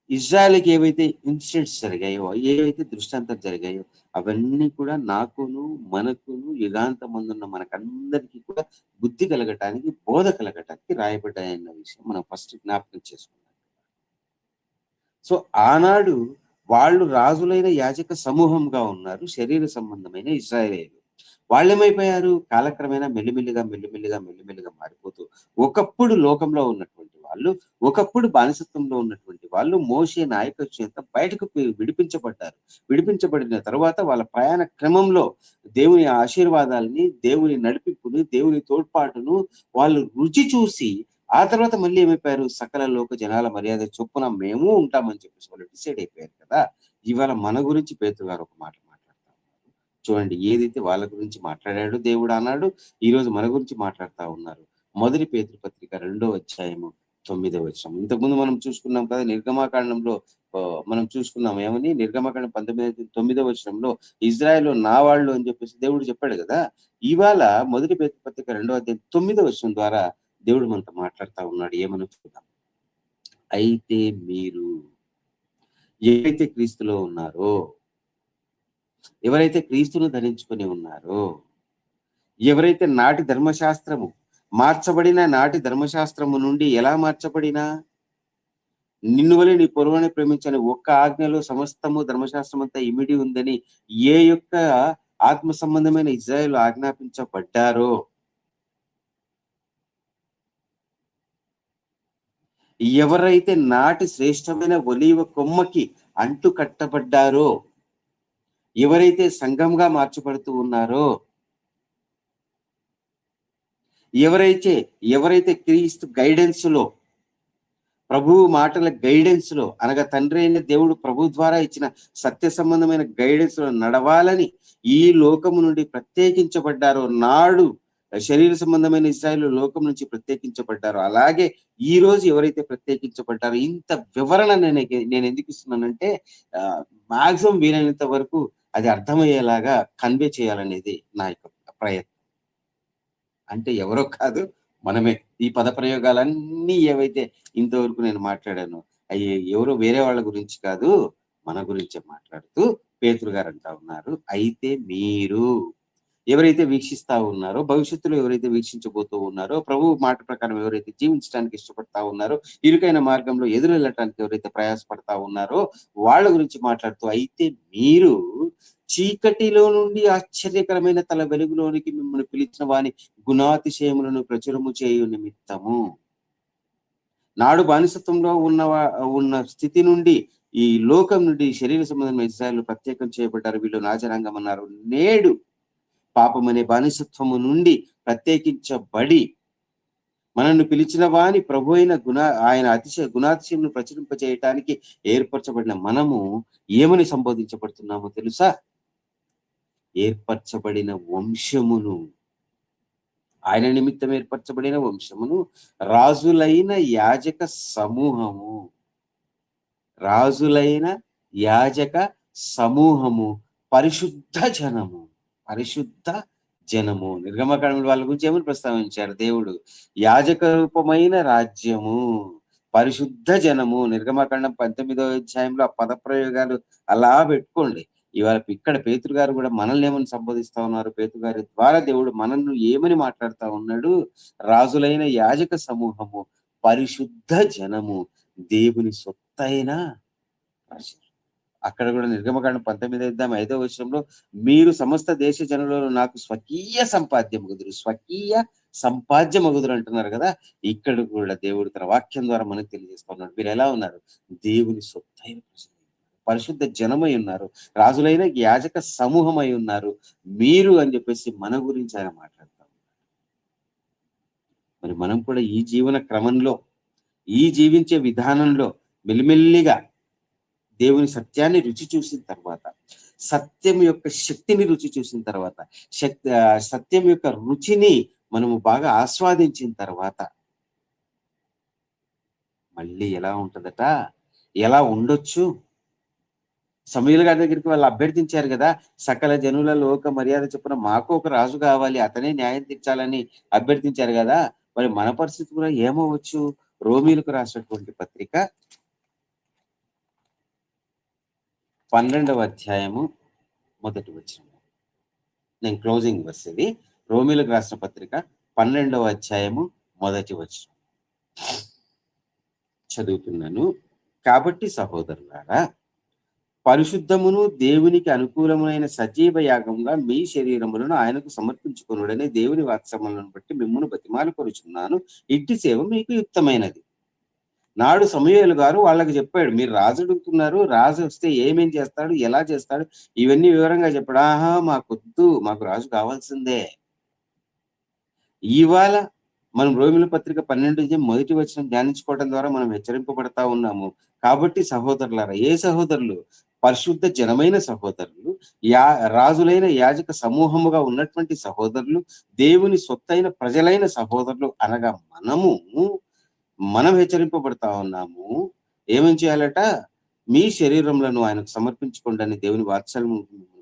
ఇజ్రాయెల్‌కి ఏవైతే ఇన్సిడెంట్స్ జరిగాయో, ఏవైతే దృష్టాంతాలు జరిగాయో అవన్నీ కూడా నాకును, మనకును, యుగాంతమందున్న మనకందరికీ కూడా బుద్ధి కలగటానికి, బోధ కలగటానికి రాయబడ్డాయన్న విషయం మనం ఫస్ట్ జ్ఞాపకం చేసుకున్నాం. సో, ఆనాడు వాళ్ళు రాజులైన యాజక సమూహంగా ఉన్నారు. శరీర సంబంధమైన ఇశ్రాయేలీయులు. వాళ్ళేమైపోయారు? కాలక్రమేణా మెల్లిమెల్లిగా మారిపోతూ, ఒకప్పుడు లోకంలో ఉన్నటువంటి వాళ్ళు, ఒకప్పుడు బానిసత్వంలో ఉన్నటువంటి వాళ్ళు మోషే నాయకత్వం బయటకు విడిపించబడ్డారు. విడిపించబడిన తరువాత వాళ్ళ ప్రయాణ క్రమంలో దేవుని ఆశీర్వాదాలని, దేవుని నడిపింపుని, దేవుని తోడ్పాటును వాళ్ళు రుచి చూసి ఆ తర్వాత మళ్ళీ ఏమైపోయారు? సకల లోక జనాల మర్యాద చొప్పున మేము ఉంటామని చెప్పేసి వాళ్ళు డిసైడ్ అయిపోయారు కదా! ఇవాళ మన గురించి పేతురు గారు ఒక మాట మాట్లాడుతా ఉన్నారు. చూడండి, ఏదైతే వాళ్ళ గురించి మాట్లాడాడో దేవుడు ఆనాడు, ఈరోజు మన గురించి మాట్లాడుతా ఉన్నారు. మొదటి పేతురు పత్రిక 2వ అధ్యాయము 9వ వచనం. ఇంతకుముందు మనం చూసుకున్నాం కదా, నిర్గమాకాండంలో మనం చూసుకున్నాం ఏమని, నిర్గమాకాండం 9వ వచనంలో ఇజ్రాయేలు నా వాళ్ళు అని చెప్పేసి దేవుడు చెప్పాడు కదా! ఇవాళ మొదటి పేతురు పత్రిక 2వ అధ్యాయం 9వ వచనం ద్వారా దేవుడు మనతో మాట్లాడుతా ఉన్నాడు. ఏమనో చూద్దాం. అయితే మీరు ఎవరైతే క్రీస్తులో ఉన్నారో, ఎవరైతే క్రీస్తును ధరించుకొని ఉన్నారో, ఎవరైతే మార్చబడిన నాటి ధర్మశాస్త్రము నుండి ఎలా మార్చబడినా, నిన్ను వలె నీ పొరుగువాని ప్రేమించని ఒక్క ఆజ్ఞలో సమస్తము ధర్మశాస్త్రమంతా ఇమిడి ఉందని ఏ యొక్క ఆత్మ సంబంధమైన ఇజ్రాయేలు ఆజ్ఞాపించబడ్డారో, ఎవరైతే నాటి శ్రేష్టమైన ఒలీవ కొమ్మకి అంటు కట్టబడ్డారో, ఎవరైతే సంఘంగా మార్చబడుతూ ఉన్నారో, ఎవరైతే క్రీస్తు గైడెన్స్ లో ప్రభువు మాటల గైడెన్స్ లో, అనగా తండ్రి అయిన దేవుడు ప్రభు ద్వారా ఇచ్చిన సత్య సంబంధమైన గైడెన్స్ లో నడవాలని ఈ లోకము నుండి ప్రత్యేకించబడ్డారో, నాడు శరీర సంబంధమైన ఇశ్రాయేలు లోకం నుంచి ప్రత్యేకించబడ్డారో, అలాగే ఈ రోజు ఎవరైతే ప్రత్యేకించబడ్డారో, ఇంత వివరణ నేను ఎందుకు ఇస్తున్నానంటే మాక్సిమం వీలైనంత వరకు అది అర్థమయ్యేలాగా కన్వే చేయాలనేది నా యొక్క ప్రయత్నం. అంటే ఎవరో కాదు, మనమే. ఈ పద ప్రయోగాలన్నీ ఏవైతే ఇంతవరకు నేను మాట్లాడానో అవి ఎవరో వేరే వాళ్ళ గురించి కాదు, మన గురించే మాట్లాడుతూ పేతురు గారు అంటా ఉన్నారు, అయితే మీరు ఎవరైతే వీక్షిస్తా ఉన్నారో, భవిష్యత్తులో ఎవరైతే వీక్షించబోతూ ఉన్నారో, ప్రభు మాట ప్రకారం ఎవరైతే జీవించడానికి ఇష్టపడతా ఉన్నారో, ఇరుకైన మార్గంలో ఎదురు వెళ్ళటానికి ఎవరైతే ప్రయాసపడతా ఉన్నారో వాళ్ళ గురించి మాట్లాడుతూ, అయితే మీరు చీకటిలో నుండి ఆశ్చర్యకరమైన తల వెలుగులోనికి మిమ్మల్ని పిలిచిన వాని గుణాతిశయములను ప్రచురము చేయు నిమిత్తము, నాడు బానిసత్వంలో ఉన్న స్థితి నుండి, ఈ లోకం నుండి శరీర సంబంధమైన ఇశ్రాయేలు ప్రత్యేకం చేయబడ్డారు, వీళ్ళు నా జనాంగం అన్నారు. నేడు పాపం అనే బానిసత్వము నుండి ప్రత్యేకించబడి మనల్ని పిలిచిన వాని ప్రభు అయిన ఆయన గుణాతిశయమును ప్రచురింపజేయటానికి ఏర్పరచబడిన మనము ఏమని సంబోధించబడుతున్నామో తెలుసా? ఏర్పరచబడిన వంశమును, ఆయన నిమిత్తం ఏర్పరచబడిన వంశమును, రాజులైన యాజక సమూహము, రాజులైన యాజక సమూహము, పరిశుద్ధ జనము, పరిశుద్ధ జనము. నిర్గమకాండం వాళ్ళ గురించి ఏమని ప్రస్తావించారు దేవుడు? యాజక రూపమైన రాజ్యము, పరిశుద్ధ జనము. నిర్గమకాండం 19వ అధ్యాయంలో ఆ పద ప్రయోగాలు అలా పెట్టుకోండి. ఇవాళ ఇక్కడ పేతురు గారు కూడా మనల్ని ఏమని సంబోధిస్తా ఉన్నారు? పేతురు గారి ద్వారా దేవుడు మనల్ని ఏమని మాట్లాడుతా ఉన్నాడు? రాజులైన యాజక సమూహము, పరిశుద్ధ జనము, దేవుని సొత్తైన ప్రజలు. అక్కడ కూడా నిర్గమకాండం 19వ వచనంలో, మీరు సమస్త దేశ జనులలో నాకు స్వకీయ సంపాద్యమగుదురు, స్వకీయ సంపాద్యమగుదురు అంటున్నారు కదా. ఇక్కడ కూడా దేవుడు తన వాక్యం ద్వారా మనకు తెలియజేస్తున్నాడు, మీరు ఎలా ఉన్నారు? దేవుని సొత్తైన ప్రజలు, పరిశుద్ధ జనమై ఉన్నారు, రాజులైన యాజక సమూహమై ఉన్నారు మీరు అని చెప్పేసి మన గురించి ఆయన మాట్లాడతాం. మరి మనం కూడా ఈ జీవన క్రమంలో, ఈ జీవించే విధానంలో మెల్లిమెల్లిగా దేవుని సత్యాన్ని రుచి చూసిన తర్వాత, సత్యం యొక్క శక్తిని రుచి చూసిన తర్వాత, సత్యం యొక్క రుచిని మనము బాగా ఆస్వాదించిన తర్వాత మళ్ళీ ఎలా ఉంటుందట, ఎలా ఉండొచ్చు? సమూయేలు గారి దగ్గరికి వాళ్ళు అభ్యర్థించారు కదా, సకల జనుల లోక మర్యాద చొప్పున మాకు ఒక రాజు కావాలి, అతనే న్యాయం తీర్చాలని అభ్యర్థించారు కదా. మరి మన పరిస్థితి కూడా ఏమవచ్చు? రోమీలకు రాసినటువంటి పత్రిక 12వ అధ్యాయము 1వ వచనం, నేను క్లోజింగ్ వర్స్ ఇది. రోమీలకు రాసిన పత్రిక 12వ అధ్యాయము 1వ వచనం చదువుతున్నాను. కాబట్టి సహోదరులారా, పరిశుద్ధమును దేవునికి అనుకూలమైన సజీవ యాగంగా మీ శరీరములను ఆయనకు సమర్పించుకొనుడనే దేవుని వాత్సల్యములను బట్టి మిమ్మును బతిమాలు కొరుచున్నాను, ఇట్టి సేవ మీకు యుక్తమైనది. నాడు సమూయేలు గారు వాళ్ళకి చెప్పాడు, మీరు రాజు అడుగుతున్నారు, రాజు వస్తే ఏమేం చేస్తాడు, ఎలా చేస్తాడు, ఇవన్నీ వివరంగా చెప్పాడు. ఆహా, మాకొద్దు, మాకు రాజు కావాల్సిందే. ఇవాళ మనం రోమీయుల పత్రిక 12 వచనం ధ్యానించుకోవడం ద్వారా మనం హెచ్చరింపబడతా ఉన్నాము. కాబట్టి సహోదరులారా, ఏ సహోదరులు? పరిశుద్ధ జనమైన సహోదరులు, రాజులైన యాజక సమూహముగా ఉన్నటువంటి సహోదరులు, దేవుని సొత్తైన ప్రజలైన సహోదరులు అనగా మనం హెచ్చరింపబడతా ఉన్నాము. ఏమేం చేయాలట? మీ శరీరములను ఆయనకు సమర్పించుకోండి అని దేవుని వాత్సల్యము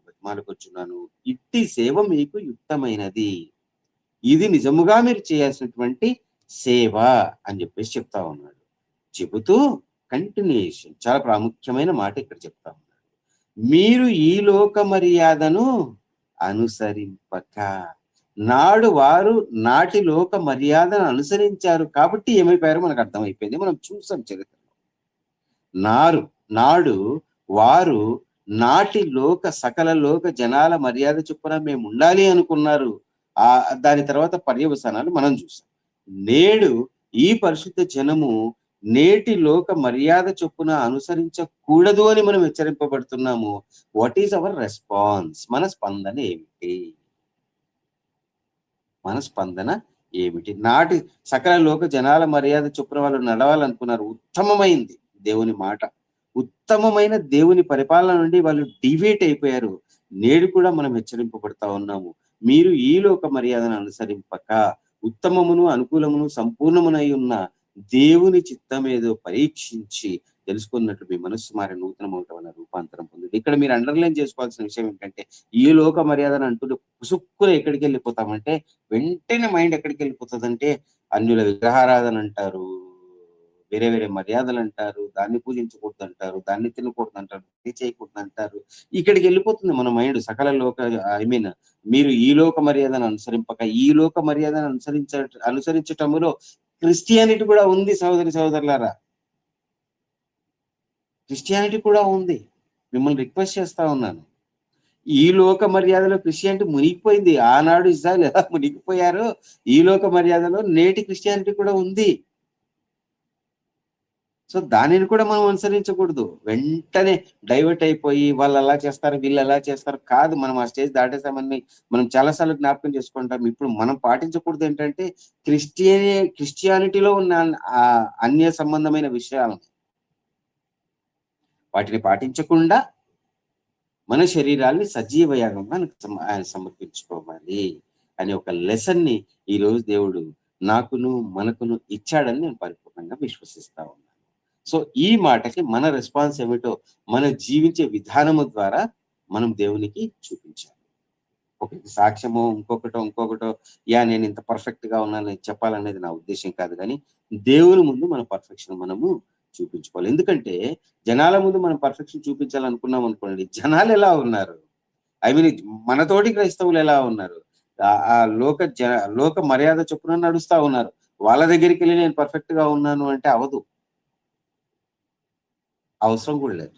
బతిమాలుకొచ్చున్నాను, ఇట్టి సేవ మీకు యుక్తమైనది, ఇది నిజముగా మీరు చేయాల్సినటువంటి సేవ అని చెప్పేసి చెప్తా ఉన్నాడు. చెబుతూ కంటిన్యూషన్, చాలా ప్రాముఖ్యమైన మాట ఇక్కడ చెప్తా ఉన్నాడు. మీరు ఈ లోక మర్యాదను అనుసరింపక, నాడు వారు నాటి లోక మర్యాదను అనుసరించారు కాబట్టి ఏమైపోయారో మనకు అర్థమైపోయింది, మనం చూసాం చరిత్రలో. నాడు వారు నాటి సకల లోక జనాల మర్యాద చొప్పున మేము ఉండాలి అనుకున్నారు. దాని తర్వాత పర్యవసానాలు మనం చూసాం. నేడు ఈ పరిశుద్ధ జనము నేటి లోక మర్యాద చొప్పున అనుసరించకూడదు అని మనం హెచ్చరింపబడుతున్నాము. What is our response? మన స్పందన ఏమిటి? మన స్పందన ఏమిటి? నాటి సకల లోక జనాల మర్యాద చొప్పున వాళ్ళు నడవాలనుకున్నారు. ఉత్తమమైంది దేవుని మాట. ఉత్తమమైన దేవుని పరిపాలన నుండి వాళ్ళు డీవియేట్ అయిపోయారు. నేడు కూడా మనం హెచ్చరింపబడతా ఉన్నాము. మీరు ఈ లోక మర్యాదను అనుసరింపక ఉత్తమమును, అనుకూలమును, సంపూర్ణమునై ఉన్న దేవుని చిత్తమేదో పరీక్షించి తెలుసుకున్నట్లు మీ మనస్సు మారి నూతనమవటం వలన రూపాంతరం పొందుడి. ఇక్కడ మీరు అండర్‌లైన్ చేసుకోవాల్సిన విషయం ఏంటంటే, ఈ లోక మర్యాదను అంటూ పుసుక్కున ఎక్కడికెళ్ళిపోతామంటే, వెంటనే మైండ్ ఎక్కడికెళ్ళిపోతదంటే, అన్యుల విగ్రహారాధన అంటారు. వేరే వేరే మర్యాదలంటారు. దాన్ని పూజించకూడదంటారు. దాన్ని తినకూడదంటారు. ఇది చేయకూడదంటారు. ఇక్కడికెళ్ళిపోతుంది మన మైండ్. సకల లోక ఐ మీన్ మీరు ఈ లోక మర్యాదను అనుసరింపక, ఈ లోక మర్యాదను అనుసరించటములో క్రిస్టియానిటీ కూడా ఉంది సహోదరులారా. క్రిస్టియానిటీ కూడా ఉంది. మిమ్మల్ని రిక్వెస్ట్ చేస్తా ఉన్నాను. ఈ లోక మర్యాదలో క్రిస్టియానిటీ మునిగిపోయింది. ఆనాడు ఇజ్రాయెల్ ఎలా మునిగిపోయారో, ఈ లోక మర్యాదలో నేటి క్రిస్టియానిటీ కూడా ఉంది. సో దానిని కూడా మనం అనుసరించకూడదు. వెంటనే డైవర్ట్ అయిపోయి వాళ్ళు అలా చేస్తారు, వీళ్ళు ఎలా చేస్తారు కాదు. మనం ఆ స్టేజ్ దాటేసామని మనం చాలా సార్లు జ్ఞాపకం చేసుకుంటాం. ఇప్పుడు మనం పాటించకూడదు ఏంటంటే క్రిస్టియానిటీలో ఉన్న అన్య సంబంధమైన విషయాలను వాటిని పాటించకుండా మన శరీరాల్ని సజీవ యాగంగా ఆయన సమర్పించుకోవాలి అనే ఒక లెసన్ని ఈరోజు దేవుడు నాకును మనకును ఇచ్చాడని నేను పరిపూర్ణంగా విశ్వసిస్తా ఉన్నాను. సో ఈ మాటకి మన రెస్పాన్స్ ఏమిటో మన జీవించే విధానము ద్వారా మనం దేవునికి చూపించాలి. ఒకటి సాక్ష్యమో ఇంకొకటో నేను ఇంత పర్ఫెక్ట్ గా ఉన్నానని చెప్పాలనేది నా ఉద్దేశం కాదు. కానీ దేవుని ముందు మన పర్ఫెక్షన్ మనము చూపించుకోవాలి. ఎందుకంటే జనాల ముందు మనం పర్ఫెక్షన్ చూపించాలనుకున్నాం అనుకోండి, జనాలు ఎలా ఉన్నారు, ఐ మీన్ మన తోటి క్రైస్తవులు ఎలా ఉన్నారు, ఆ లోక మర్యాద చొప్పున నడుస్తా ఉన్నారు. వాళ్ళ దగ్గరికి వెళ్ళి నేను పర్ఫెక్ట్ గా ఉన్నాను అంటే అవదు, అవసరం కూడా లేదు.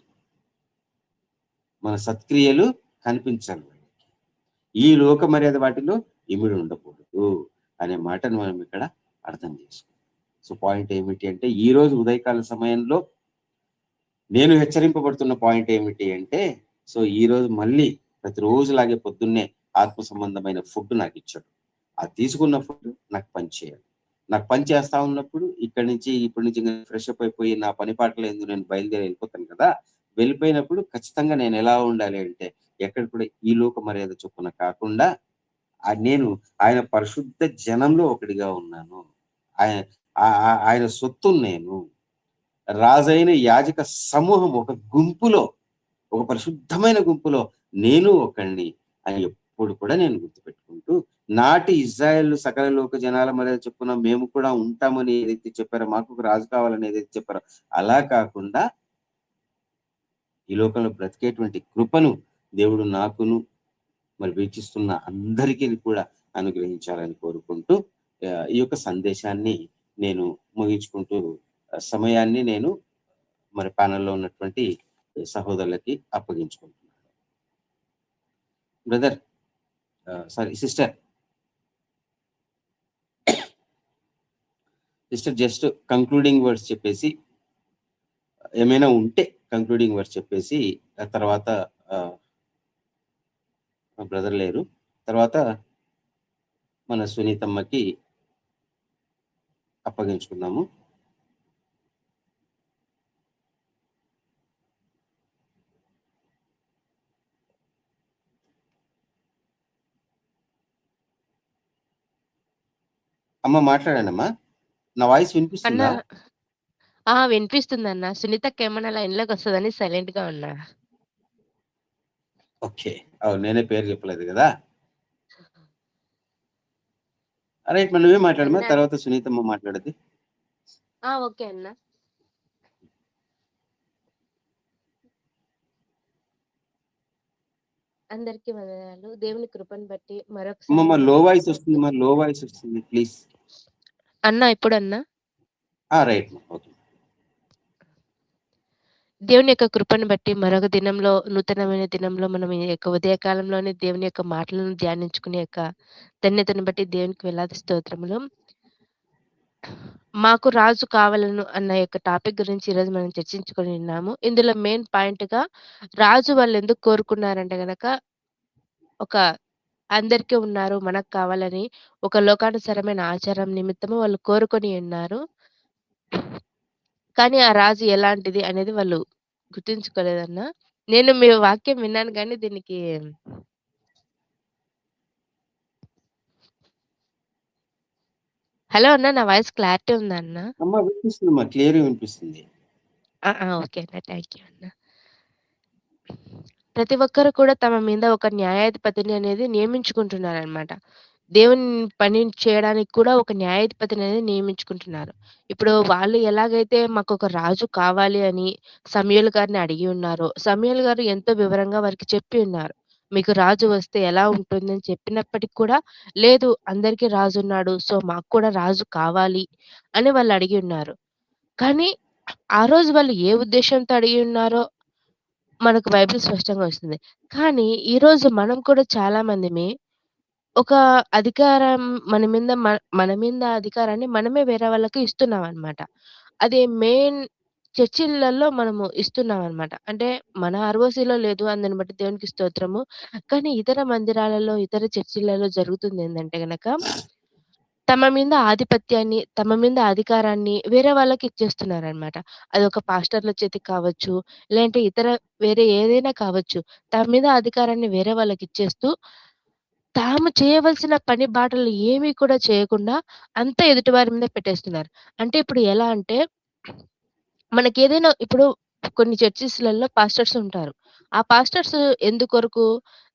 మన సత్క్రియలు కనిపించాలి. ఈ లోక మర్యాద వాటిలో ఇమిడి ఉండకూడదు అనే మాటను మనం ఇక్కడ అర్థం చేసుకోవాలి. సో పాయింట్ ఏమిటి అంటే, ఈ రోజు ఉదయకాల సమయంలో నేను హెచ్చరింపబడుతున్న పాయింట్ ఏమిటి అంటే, సో ఈ రోజు మళ్ళీ ప్రతిరోజులాగే పొద్దున్నే ఆత్మ సంబంధమైన ఫుడ్ నాకు ఇచ్చాడు. అది తీసుకున్న ఫుడ్ నాకు పని చేయాలి. నాకు పని చేస్తా ఉన్నప్పుడు ఇప్పటి నుంచి ఫ్రెష్ అప్ అయిపోయి నా పని పాటలు ఎందుకు నేను బయలుదేరి వెళ్ళిపోతాను కదా. వెళ్ళిపోయినప్పుడు ఖచ్చితంగా నేను ఎలా ఉండాలి అంటే, ఎక్కడ కూడా ఈ లోక మర్యాద చొప్పున కాకుండా నేను ఆయన పరిశుద్ధ జనంలో ఒకటిగా ఉన్నాను. ఆయన ఆయన సొత్తును నేను. రాజైన యాజక సమూహం ఒక గుంపులో, ఒక పరిశుద్ధమైన గుంపులో నేను ఒకడిని అని ఎప్పుడు కూడా నేను గుర్తుపెట్టుకుంటూ, నాటి ఇజ్రాయెల్ సకల లోక జనాల మర్యాద చొప్పున మేము కూడా ఉంటామని ఏదైతే చెప్పారో, మాకు ఒక రాజు కావాలని ఏదైతే చెప్పారో, అలా కాకుండా ఈ లోకంలో బ్రతికేటువంటి కృపను దేవుడు నాకును మరి వీక్షిస్తున్న అందరికీ కూడా అనుగ్రహించాలని కోరుకుంటూ ఈ యొక్క సందేశాన్ని నేను ముగించుకుంటూ సమయాన్ని నేను మరి ప్యానెల్లో ఉన్నటువంటి సహోదరులకి అప్పగించుకుంటున్నాను. Brother sorry sister just concluding words చెప్పేసి, ఏమైనా ఉంటే కంక్లూడింగ్ వర్డ్స్ చెప్పేసి తర్వాత బ్రదర్ లేరు, తర్వాత మన సునీతమ్మకి అప్పగించుకుందాము. అమ్మ మాట్లాడండి అమ్మా. నా వాయిస్ వినిపిస్తుందా? వినిపిస్తుందన్న. సునీతకి ఏమన్నా లైన్‌లోకి వస్తదని సైలెంట్ గా ఉన్నా. ఓకే. అవును, నేనే పేరు చెప్పలేదు కదా. రైట్, మరి నువ్వే మాట్లాడమ్మా, తర్వాత సునీతమ్మ మాట్లాడద్ది. ఓకే అన్న. అందరికీ వందనాలు. దేవుని కృపను బట్టి మరొకసారి లో వాయిస్ వస్తుంది, మరి లో వాయిస్ వస్తుంది ప్లీజ్ అన్న. ఇప్పుడన్నా రైట్, ఓకే. దేవుని యొక్క కృపను బట్టి మరొక దినంలో, నూతనమైన దినంలో మనం ఈ యొక్క ఉదయకాలంలోనే దేవుని యొక్క మాటలను ధ్యానించుకునే యొక్క ధన్యతను బట్టి దేవునికి వేలాది స్తోత్రములు. మాకు రాజు కావాలను అన్న యొక్క టాపిక్ గురించి ఈరోజు మనం చర్చించుకొని ఉన్నాము. ఇందులో మెయిన్ పాయింట్‌గా రాజు వాళ్ళు ఎందుకు కోరుకున్నారంటే గనక, ఒక అందరికీ ఉన్నారు మనకు కావాలని ఒక లోకానుసారమైన ఆచారం నిమిత్తము వాళ్ళు కోరుకొని ఉన్నారు. కానీ ఆ రాజు ఎలాంటిది అనేది వాళ్ళు గుర్తుంచుకోలేదన్నా. నేను మీ వాక్యం విన్నాను గానీ దీనికి హలో అన్న, నా వాయిస్ క్లారిటీ ఉందా అన్న? అమ్మ వినిపిస్తుందమ్మా. క్లియర్‌గా వినిపిస్తుంది. ఆ! ఆ! ఓకే అన్న. థాంక్ యూ అన్న. ప్రతి ఒక్కరు కూడా తమ మీద ఒక న్యాయాధిపతిని అనేది నియమించుకుంటున్నారనమాట. దేవుని పని చేయడానికి కూడా ఒక న్యాయాధిపతిననేది నియమించుకుంటున్నారు. ఇప్పుడు వాళ్ళు ఎలాగైతే మాకొక రాజు కావాలి అని సమూయేలు గారిని అడిగి ఉన్నారో, సమూయేలు గారు ఎంతో వివరంగా వారికి చెప్పి ఉన్నారు. మీకు రాజు వస్తే ఎలా ఉంటుందని చెప్పినప్పటికి కూడా, లేదు అందరికీ రాజున్నాడు. సో, మాకు కూడా రాజు కావాలి అని వాళ్ళు అడిగి ఉన్నారు. కానీ ఆ రోజు వాళ్ళు ఏ ఉద్దేశ్యంతో అడిగి ఉన్నారో మనకు బైబిల్ స్పష్టంగా వస్తుంది. కానీ ఈరోజు మనం కూడా చాలా మందిమి ఒక అధికారం మన మీద అధికారాన్ని మనమే వేరే వాళ్ళకి ఇస్తున్నామనమాట. అది మెయిన్ చర్చిలలో మనము ఇస్తున్నామనమాట. అంటే మన ఆర్‌ఓసీలో లేదు. అందుని బట్టి దేవునికి స్తోత్రము. కానీ ఇతర మందిరాలలో, ఇతర చర్చిలలో జరుగుతుందేందంటే గనక తమ మీద ఆధిపత్యాన్ని, తమ మీద అధికారాన్ని వేరే వాళ్ళకి ఇచ్చేస్తున్నారనమాట. అదొక పాస్టర్‌ల చేతికి కావచ్చు, లేదంటే ఇతర వేరే ఏదైనా కావచ్చు. తమ మీద అధికారాన్ని వేరే వాళ్ళకిచ్చేస్తూ, తాము చేయవలసిన పని బాటలు ఏమీ కూడా చేయకుండా అంతా ఎదుటివారి మీద పెట్టేస్తున్నారు. అంటే ఇప్పుడు ఎలా అంటే మనకేదైనా ఇప్పుడు కొన్ని చర్చెస్‌లలో పాస్టర్స్ ఉంటారు. ఆ పాస్టర్స్ ఎందుకొరకు?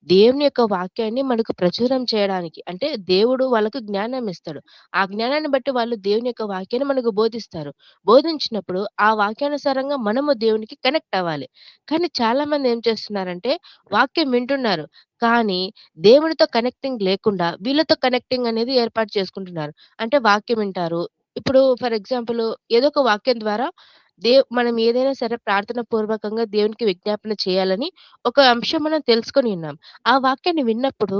దేవుని యొక్క వాక్యాన్ని మనకు ప్రచురం చేయడానికి. అంటే దేవుడు వాళ్ళకు జ్ఞానం ఇస్తాడు. ఆ జ్ఞానాన్ని బట్టి వాళ్ళు దేవుని యొక్క వాక్యాన్ని మనకు బోధిస్తారు. బోధించినప్పుడు ఆ వాక్యానుసారంగా మనము దేవునికి కనెక్ట్ అవ్వాలి. కానీ చాలామంది ఏం చేస్తున్నారంటే వాక్యం వింటున్నారు. కానీ దేవునితో కనెక్టింగ్ లేకుండా వీళ్ళతో కనెక్టింగ్ అనేది ఏర్పాటు చేసుకుంటున్నారు. అంటే వాక్యం వింటారు. ఇప్పుడు ఫర్ ఎగ్జాంపుల్ ఏదో ఒక వాక్యం ద్వారా మనం ఏదైనా సరే ప్రార్థన పూర్వకంగా దేవునికి విజ్ఞాపన చేయాలని ఒక అంశం మనం తెలుసుకొని ఉన్నాం. ఆ వాక్యాన్ని విన్నప్పుడు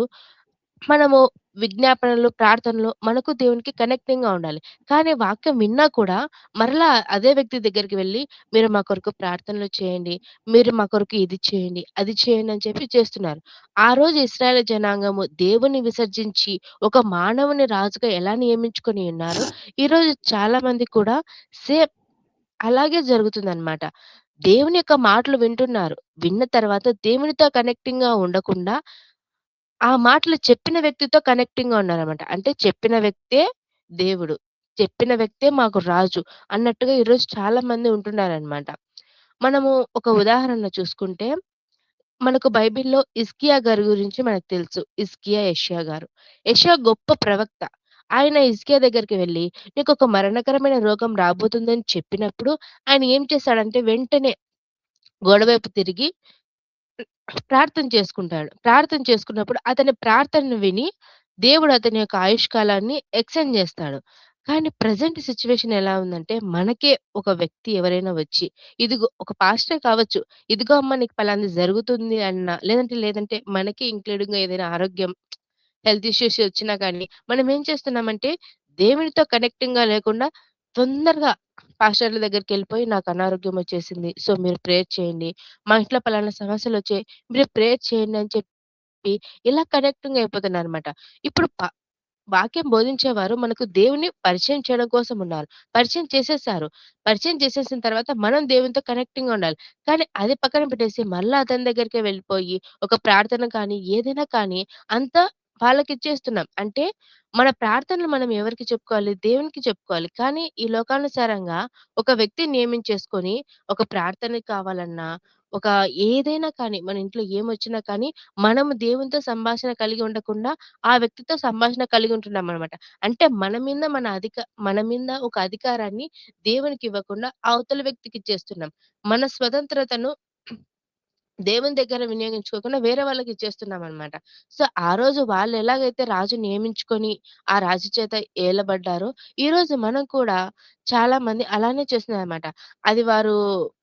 మనము విజ్ఞాపనలు, ప్రార్థనలు మనకు దేవునికి కనెక్టింగ్‌గా ఉండాలి. కానీ వాక్యం విన్నా కూడా మరలా అదే వ్యక్తి దగ్గరికి వెళ్లి మీరు మా కొరకు ప్రార్థనలు చేయండి. మీరు మా కొరకు ఇది చేయండి, అది చేయండి అని చెప్పి చేస్తున్నారు. ఆ రోజు ఇశ్రాయేలు జనాంగము దేవుని విసర్జించి ఒక మానవుని రాజుగా ఎలా నియమించుకొని ఉన్నారో, ఈరోజు చాలా మంది కూడా సేమ్ అలాగే జరుగుతుందనమాట. దేవుని యొక్క మాటలు వింటున్నారు. విన్న తర్వాత దేవునితో కనెక్టింగ్‌గా ఉండకుండా, ఆ మాటలు చెప్పిన వ్యక్తితో కనెక్టింగ్‌గా ఉన్నారనమాట. అంటే చెప్పిన వ్యక్తే దేవుడు. చెప్పిన వ్యక్తే మాకు రాజు అన్నట్టుగా ఈరోజు చాలా మంది ఉంటున్నారనమాట. మనము ఒక ఉదాహరణ చూసుకుంటే, మనకు బైబిల్‌లో హిజ్కియా గారి గురించి మనకు తెలుసు. హిజ్కియా, యెషయా గారు. యెషయా గొప్ప ప్రవక్త. ఆయన హిజ్కియా దగ్గరికి వెళ్లి, "నీకొక మరణకరమైన రోగం రాబోతుందని" చెప్పినప్పుడు, ఆయన ఏం చేశాడంటే వెంటనే గోడ వైపు తిరిగి ప్రార్థన చేసుకుంటాడు. ప్రార్థన చేసుకున్నప్పుడు అతని ప్రార్థనను విని దేవుడు అతని యొక్క ఆయుష్కాలాన్ని ఎక్స్‌టెండ్ జేస్తాడు. కానీ ప్రెజెంట్ సిట్యుయేషన్ ఎలా ఉందంటే, మనకే ఒక వ్యక్తి ఎవరైనా వచ్చి, ఇదిగో ఒక పాస్టరే కావచ్చు. ఇదిగో అమ్మ నీకు పలానది జరుగుతుంది అన్నా, లేదంటే మనకే ఇంక్లూడింగ్‌గా ఏదైనా ఆరోగ్యం హెల్త్ ఇష్యూస్ వచ్చినా గానీ, మనం ఏం చేస్తున్నామంటే, దేవునితో కనెక్టింగ్‌గా లేకుండా తొందరగా పాస్టర్‌ల దగ్గరికెళ్ళిపోయి, నాకు అనారోగ్యం వచ్చేసింది. సో, మీరు ప్రేయర్ చేయండి. మా ఇంట్లో పలానా సమస్యలొచ్చాయి. మీరు ప్రేయర్ చేయండి అని చెప్పి, ఇలా కనెక్టింగ్ అయిపోతున్నారనమాట. ఇప్పుడు వాక్యం బోధించేవారు మనకు దేవుని పరిచయం చేయడం కోసం ఉన్నారు. పరిచయం చేసేసారు. పరిచయం చేసేసిన తర్వాత మనం దేవునితో కనెక్టింగ్‌గా ఉండాలి. కానీ అది పక్కన పెట్టేసి మళ్ళా అతని దగ్గరికే వెళ్ళిపోయి ఒక ప్రార్థన కానీ, ఏదైనా కానీ అంతా వాళ్ళకిచ్చేస్తున్నాం. అంటే మన ప్రార్థనలు మనం ఎవరికి చెప్పుకోవాలి? దేవునికి చెప్పుకోవాలి. కానీ ఈ లోకానుసారంగా ఒక వ్యక్తిని నియమించేసుకొని ఒక ప్రార్థనకి కావాలన్నా, ఒక ఏదైనా కానీ మన ఇంట్లో ఏమొచ్చినా కానీ మనము దేవునితో సంభాషణ కలిగి ఉండకుండా ఆ వ్యక్తితో సంభాషణ కలిగి ఉంటున్నామనమాట. అంటే మన మీద ఒక అధికారాన్ని దేవునికివ్వకుండా అవతల వ్యక్తికిచ్చేస్తున్నాం. మన స్వతంత్రతను దేవుని దగ్గర వినియోగించుకోకుండా వేరే వాళ్ళకిచ్చేస్తున్నామనమాట. సో, ఆ రోజు వాళ్ళెలాగైతే రాజు నియమించుకొని, ఆ రాజు చేత ఏలబడ్డారో, ఈరోజు మనం కూడా చాలా మంది అలానే చేస్తున్నారనమాట. అది వారు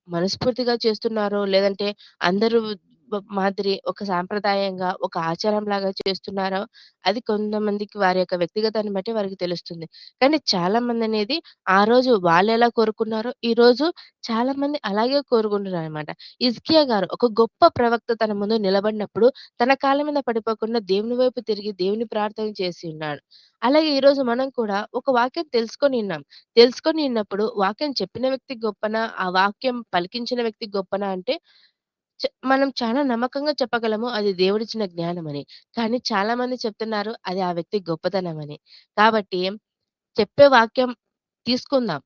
మనస్ఫూర్తిగా చేస్తున్నారో, లేదంటే అందరూ మాదిరి ఒక సాంప్రదాయంగా, ఒక ఆచారంలాగా చేస్తున్నారో అది కొంతమందికి వారి యొక్క వ్యక్తిగతాన్ని బట్టి వారికి తెలుస్తుంది. కానీ చాలామందనేది ఆ రోజు వాళ్ళెలా కోరుకున్నారో, ఈరోజు చాలామంది అలాగే కోరుకుంటున్నారనమాట. హిజ్కియా గారు ఒక గొప్ప ప్రవక్త తన ముందు నిలబడినప్పుడు తన కాళ్ళ మీద పడిపోకుండా దేవుని వైపు తిరిగి దేవుని ప్రార్థన చేసి ఉన్నాడు. అలాగే ఈరోజు మనం కూడా ఒక వాక్యం తెలుసుకొనిన్నాం. తెలుసుకొనిన్నప్పుడు వాక్యం చెప్పిన వ్యక్తి గొప్పనా? ఆ వాక్యం పలికించిన వ్యక్తి గొప్పనా? అంటే మనం చాలా నమ్మకంగా చెప్పగలము అది దేవుడిచ్చిన జ్ఞానమని. కానీ చాలామంది చెప్తున్నారు అది ఆ వ్యక్తి గొప్పతనమని. కాబట్టి చెప్పే వాక్యం తీసుకుందాం.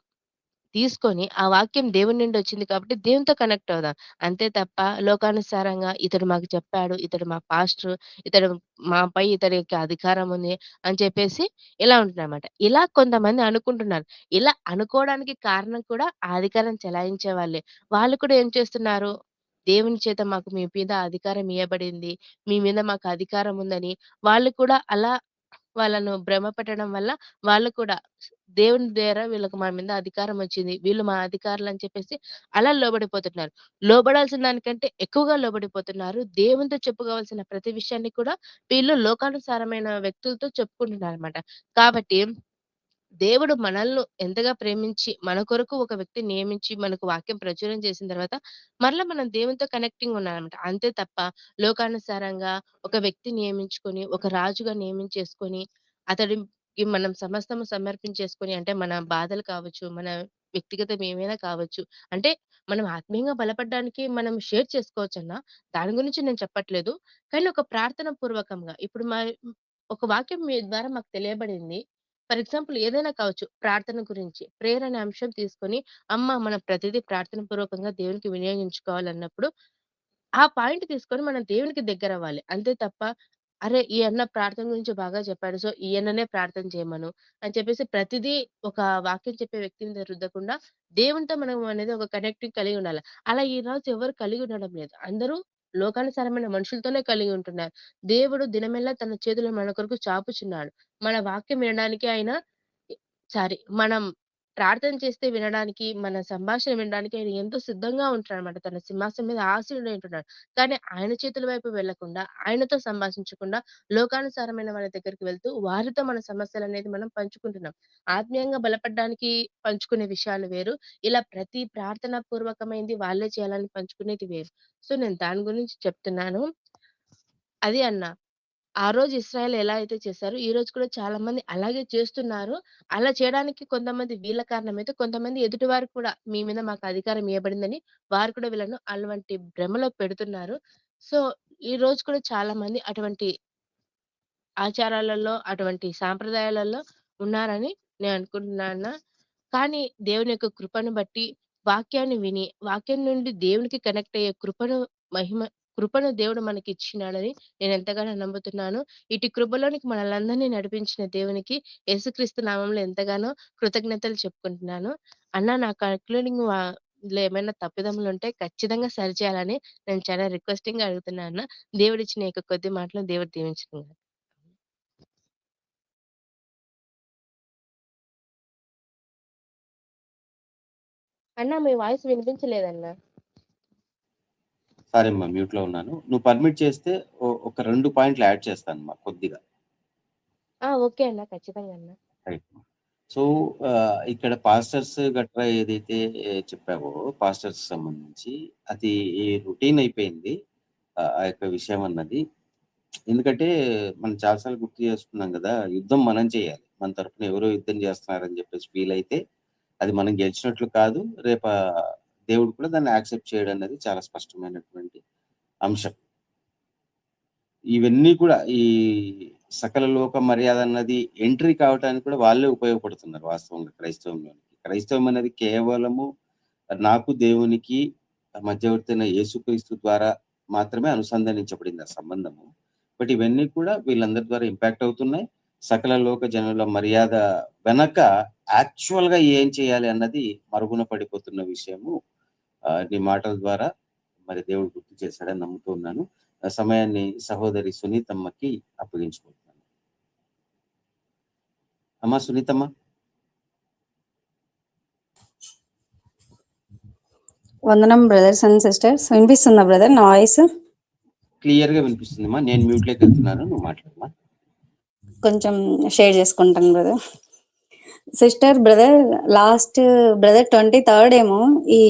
తీసుకొని ఆ వాక్యం దేవుని నుండి వచ్చింది కాబట్టి దేవునితో కనెక్ట్ అవుదాం. అంతే తప్ప లోకానుసారంగా ఇతడు మాకు చెప్పాడు, ఇతడు మా పాస్టర్, ఇతడు మాపై ఇతడికి అధికారం ఉంది అని చెప్పేసి ఇలా ఉంటున్నమాట. ఇలా కొంతమంది అనుకుంటున్నారు. ఇలా అనుకోవడానికి కారణం కూడా ఆ అధికారం చెలాయించే వాళ్ళే. వాళ్ళు కూడా ఏం చేస్తున్నారు? దేవుని చేత మాకు మీ మీద అధికారం ఇయ్యబడింది. మీ మీద మాకు అధికారం ఉందని వాళ్ళు కూడా అలా వాళ్ళను భ్రమ పెట్టడం వల్ల వాళ్ళు కూడా దేవుని ద్వారా వీళ్ళకి మా మీద అధికారం వచ్చింది. వీళ్ళు మా అధికారులని చెప్పేసి అలా లోబడిపోతున్నారు. లోబడాల్సిన దానికంటే ఎక్కువగా లోబడిపోతున్నారు. దేవునితో చెప్పుకోవాల్సిన ప్రతి విషయాన్ని కూడా వీళ్ళు లోకానుసారమైన వ్యక్తులతో చెప్పుకుంటున్నారనమాట. కాబట్టి దేవుడు మనల్ని ఎంతగా ప్రేమించి, మన కొరకు ఒక వ్యక్తిని నియమించి, మనకు వాక్యం ప్రచురం చేసిన తర్వాత, మరలా మనం దేవునితో కనెక్టింగ్ ఉన్నామనమాట. అంతే తప్ప లోకానుసారంగా ఒక వ్యక్తిని నియమించుకొని, ఒక రాజుగా నియమించేసుకొని, అతడికి మనం సమస్తము సమర్పించేసుకొని, అంటే మన బాధలు కావచ్చు, మన వ్యక్తిగతం ఏమైనా కావచ్చు. అంటే మనం ఆత్మీయంగా బలపడ్డానికి మనం షేర్ చేసుకోవచ్చన్నా, దాని గురించి నేను చెప్పట్లేదు. కానీ ఒక ప్రార్థన పూర్వకంగా ఇప్పుడు ఒక వాక్యం మీ ద్వారా మాకు తెలియబడింది. ఫర్ ఎగ్జాంపుల్ ఏదైనా కావచ్చు. ప్రార్థన గురించి. ప్రేయర్ అనే అంశం తీసుకొని, మనం ప్రతిదీ ప్రార్థన పూర్వకంగా దేవునికి వినియోగించుకోవాలన్నప్పుడు, ఆ పాయింట్ తీసుకొని మనం దేవునికి దగ్గరవ్వాలి. అంతే తప్ప, అరే! ఈ అన్న ప్రార్థన గురించి బాగా చెప్పాడు. సో, ఈయననే ప్రార్థన చేయమను అని చెప్పేసి ప్రతిదీ ఒక వాక్యం చెప్పే వ్యక్తి మీద రుద్దకుండా, దేవునితో మనం అనేది ఒక కనెక్టింగ్ కలిగి ఉండాలి. అలా ఈరోజు ఎవరు కలిగి ఉండడం లేదు. అందరూ లోకానుసారమైన మనుషులతోనే కలిగి ఉంటున్నారు. దేవుడు దినమెల్లా తన చేతులను మన కొరకు చాపుచున్నాడు. మన వాక్యం వినడానికి ఆయన మనం ప్రార్థన చేస్తే వినడానికి, మన సంభాషణ వినడానికి ఆయన ఎంతో సిద్ధంగా ఉంటాడనమాట. తన సింహాసనం మీద ఆసీనుడై ఉంటున్నాడు. కానీ ఆయన చేతుల వైపు వెళ్ళకుండా, ఆయనతో సంభాషించకుండా, లోకానుసారమైన వాళ్ళ దగ్గరికి వెళ్తూ, వారితో మన సమస్యలనేది మనం పంచుకుంటున్నాం. ఆత్మీయంగా బలపడ్డానికి పంచుకునే విషయాలు వేరు. ఇలా ప్రతి ప్రార్థనా పూర్వకమైంది వాళ్ళే చేయాలని పంచుకునేది వేరు. సో, నేను దాని గురించి చెప్తున్నాను. అది అన్నా. ఆ రోజు ఇశ్రాయేల్ ఎలా అయితే చేశారో, ఈ రోజు కూడా చాలా మంది అలాగే చేస్తున్నారు. అలా చేయడానికి కొంతమంది వీళ్ళ కారణమైతే, కొంతమంది ఎదుటివారు కూడా మీ మీద మాకు అధికారం ఇయ్యబడిందని వారు కూడా వీళ్ళను అటువంటి భ్రమలో పెడుతున్నారు. సో, ఈ రోజు కూడా చాలా మంది అటువంటి ఆచారాలలో, అటువంటి సాంప్రదాయాలలో ఉన్నారని నేను అనుకుంటున్నాను. కానీ దేవుని యొక్క కృపను బట్టి, వాక్యాన్ని విని, వాక్యం నుండి దేవునికి కనెక్ట్ అయ్యే కృపను దేవుడు మనకిచ్చినాడని నేనెంతగానో నమ్ముతున్నాను. ఇటు కృపలోనికి మనల్నందరినీ నడిపించిన దేవునికి యేసుక్రీస్తు నామంలో ఎంతగానో కృతజ్ఞతలు చెప్పుకుంటున్నాను. అన్న నా కన్క్లూడింగ్ లో ఏమైనా తప్పిదములుంటే ఖచ్చితంగా సరిచేయాలని నేను చాలా రిక్వెస్టింగ్‌గా అడుగుతున్నా అన్న. దేవుడిచ్చిన ఈ యొక్క కొద్ది మాటలు దేవుడు దీవించును గాక. అన్న మీ వాయిస్ వినిపించలేదన్న. సారీ అమ్మా, మ్యూట్‌లో ఉన్నాను. నువ్వు పర్మిట్ చేస్తే ఒక 2 పాయింట్లు యాడ్ చేస్తానమ్మా కొద్దిగా. ఓకే అన్న. ఖచ్చితంగా అన్న. రైట్. సో, ఇక్కడ పాస్టర్స్ గట్రా ఏదైతే చెప్పావో పాస్టర్స్‌కి సంబంధించి అది రొటీన్ అయిపోయింది. ఆ యొక్క విషయం అన్నది. ఎందుకంటే మనం చాలా సార్లు గుర్తు చేసుకున్నాం గదా! యుద్ధం మనం చేయాలి. మన తరపున ఎవరో యుద్ధం చేస్తున్నారని చెప్పేసి ఫీల్ అయితే అది మనం గెలిచినట్లు కాదు. దేవుడు కూడా దాన్ని యాక్సెప్ట్ చేయడన్నది చాలా స్పష్టమైనటువంటి అంశం. ఇవన్నీ కూడా ఈ సకల లోక మర్యాద అన్నది ఎంట్రీ కావటానికి కూడా వాళ్ళే ఉపయోగపడుతున్నారు వాస్తవంగా క్రైస్తవంలోనికి. క్రైస్తవం అనేది కేవలము నాకు దేవునికి మధ్యవర్తి అయిన యేసుక్రీస్తు ద్వారా మాత్రమే అనుసంధానించబడింది ఆ సంబంధము. బట్ ఇవన్నీ కూడా వీళ్ళందరి ద్వారా ఇంపాక్ట్ అవుతున్నాయి. సకల లోక జనుల మర్యాద వెనక యాక్చువల్‌గా ఏం చేయాలి అన్నది మరుగున పడిపోతున్న విషయము నీ మాటల ద్వారా మరి దేవుడు గుర్తు చేశాడని నమ్ముతూ ఉన్నాను. ఆ సమయాన్ని సహోదరి సునీతమ్మకి అప్పగించుకుంటున్నాను. అమ్మా సునీతమ్మ. వందనం బ్రదర్స్ అండ్ సిస్టర్స్. వినిపిస్తుందా బ్రదర్ నా వాయిస్? క్లియర్ గా వినిపిస్తుందమ్మా. నేను మ్యూట్ లోకి వెళ్తున్నాను, నువ్వు మాట్లాడమ్మా. కొంచెం షేర్ చేసుకుంటాను brother. Sister brother, last brother 23rd ఏమో ఈ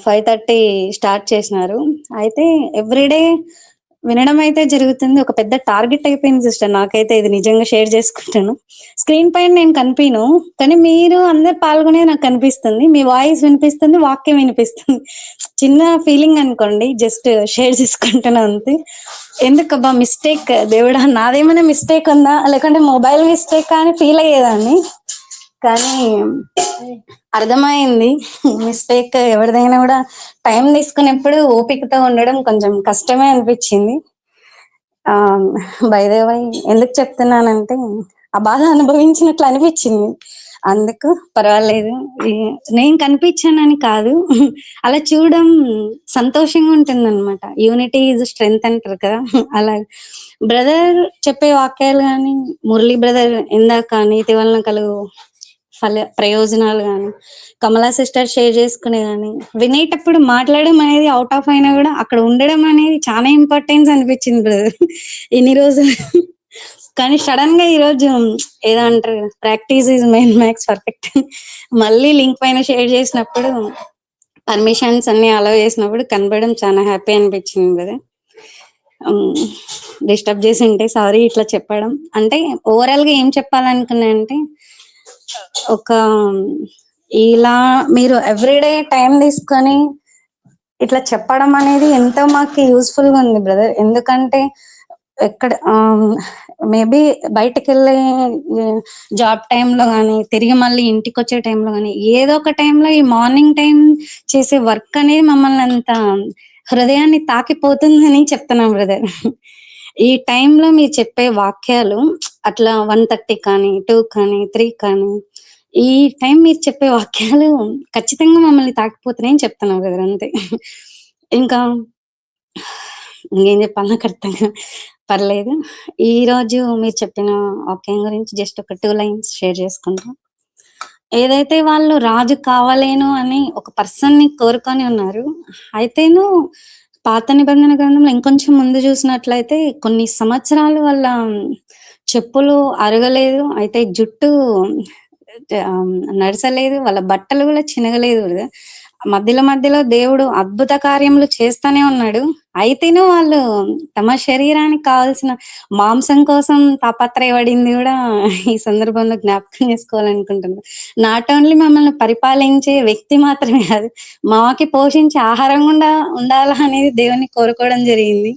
5:30 స్టార్ట్ చేసినారు. అయితే ఎవ్రీడే వినడం అయితే జరుగుతుంది. ఒక పెద్ద టార్గెట్ అయిపోయింది సిస్టర్ నాకైతే. ఇది నిజంగా షేర్ చేసుకుంటాను. స్క్రీన్ పైన నేను కనిపించను, కానీ మీరు అందరు పాల్గొనేది నాకు కనిపిస్తుంది. మీ వాయిస్ వినిపిస్తుంది, వాక్యం వినిపిస్తుంది. చిన్న ఫీలింగ్ అనుకోండి, జస్ట్ షేర్ చేసుకుంటాను అంతే. ఎందుకబ్బా మిస్టేక్, దేవుడా నాదేమైనా మిస్టేక్ ఉందా లేకుంటే మొబైల్ మిస్టేక్ అని ఫీల్ అయ్యేదాన్ని. కానీ అర్థమైంది మిస్టేక్ ఎవరిదైనా కూడా టైం తీసుకునేప్పుడు ఓపికతో ఉండడం కొంచెం కష్టమే అనిపించింది. బై ద వై ఎందుకు చెప్తున్నానంటే ఆ బాధ అనుభవించినట్లు అనిపించింది, అందుకు పర్వాలేదు. నేను కనిపించానని కాదు, అలా చూడడం సంతోషంగా ఉంటుంది అనమాట. యూనిటీ ఈజ్ స్ట్రెంగ్త్ అంటారు కదా, అలా బ్రదర్ చెప్పే వాక్యాలు కానీ, మురళీ బ్రదర్ ఇందాక నీతి వలన కలుగు ప్రయోజనాలు కానీ, కమలా సిస్టర్ షేర్ చేసుకునే కానీ, వినేటప్పుడు మాట్లాడడం అనేది అవుట్ ఆఫ్ అయినా కూడా అక్కడ ఉండడం అనేది చాలా ఇంపార్టెన్స్ అనిపించింది బ్రదర్ ఇన్ని రోజులు. కానీ సడన్ గా ఈరోజు ఏదో అంటారు, practice is main max perfect. మళ్ళీ లింక్ పైన షేర్ చేసినప్పుడు, పర్మిషన్స్ అన్ని అలౌ చేసినప్పుడు కనపడడం చాలా హ్యాపీ అనిపించింది బ్రదర్. డిస్టర్బ్ చేసి ఉంటే సారీ. ఇట్లా చెప్పడం అంటే ఓవరాల్ గా ఏం చెప్పాలనుకున్నా అంటే, ఒక ఇలా మీరు ఎవ్రీడే టైం తీసుకొని ఇట్లా చెప్పడం అనేది ఎంతో మాకు యూస్ఫుల్ గా ఉంది బ్రదర్. ఎందుకంటే ఎక్కడ మేబీ బయటకు వెళ్ళే జాబ్ టైంలో కానీ, తిరిగి మళ్ళీ ఇంటికి వచ్చే టైంలో కానీ, ఏదో ఒక టైంలో ఈ మార్నింగ్ టైం చేసే వర్క్ అనేది మమ్మల్ని అంత హృదయాన్ని తాకిపోతుందని చెప్తున్నాం బ్రదర్. ఈ టైంలో మీరు చెప్పే వాక్యాలు అట్లా 1:30 కానీ, 2 కానీ, 3 కానీ, ఈ టైం మీరు చెప్పే వాక్యాలు ఖచ్చితంగా మమ్మల్ని తాకిపోతున్నాయని చెప్తున్నాం బ్రదర్, అంతే. ఇంకా ఇంకేం చెప్పాలి నాకు అర్థంగా పర్లేదు. ఈ రోజు మీరు చెప్పిన వాక్యం గురించి జస్ట్ ఒక 2 లైన్స్ షేర్ చేసుకుంటాం. ఏదైతే వాళ్ళు రాజు కావాలేను అని ఒక పర్సన్ ని కోరుకొని ఉన్నారు, అయితేను పాత నిబంధన గ్రంథంలో ఇంకొంచెం ముందు చూసినట్లయితే కొన్ని సంవత్సరాలు వాళ్ళ చెప్పులు అరగలేదు, అయితే జుట్టు నడసలేదు, వాళ్ళ బట్టలు కూడా చినగలేదు. మధ్యలో మధ్యలో దేవుడు అద్భుత కార్యములు చేస్తూనే ఉన్నాడు. అయితేనే వాళ్ళు తమ శరీరానికి కావాల్సిన మాంసం కోసం తాపత్రయపడింది కూడా ఈ సందర్భంలో జ్ఞాపకం చేసుకోవాలనుకుంటున్నాను. నాట్ ఓన్లీ మమ్మల్ని పరిపాలించే వ్యక్తి మాత్రమే కాదు, మాకి పోషించే ఆహారం కూడా ఉండాలా అనేది దేవుని కోరుకోవడం జరిగింది.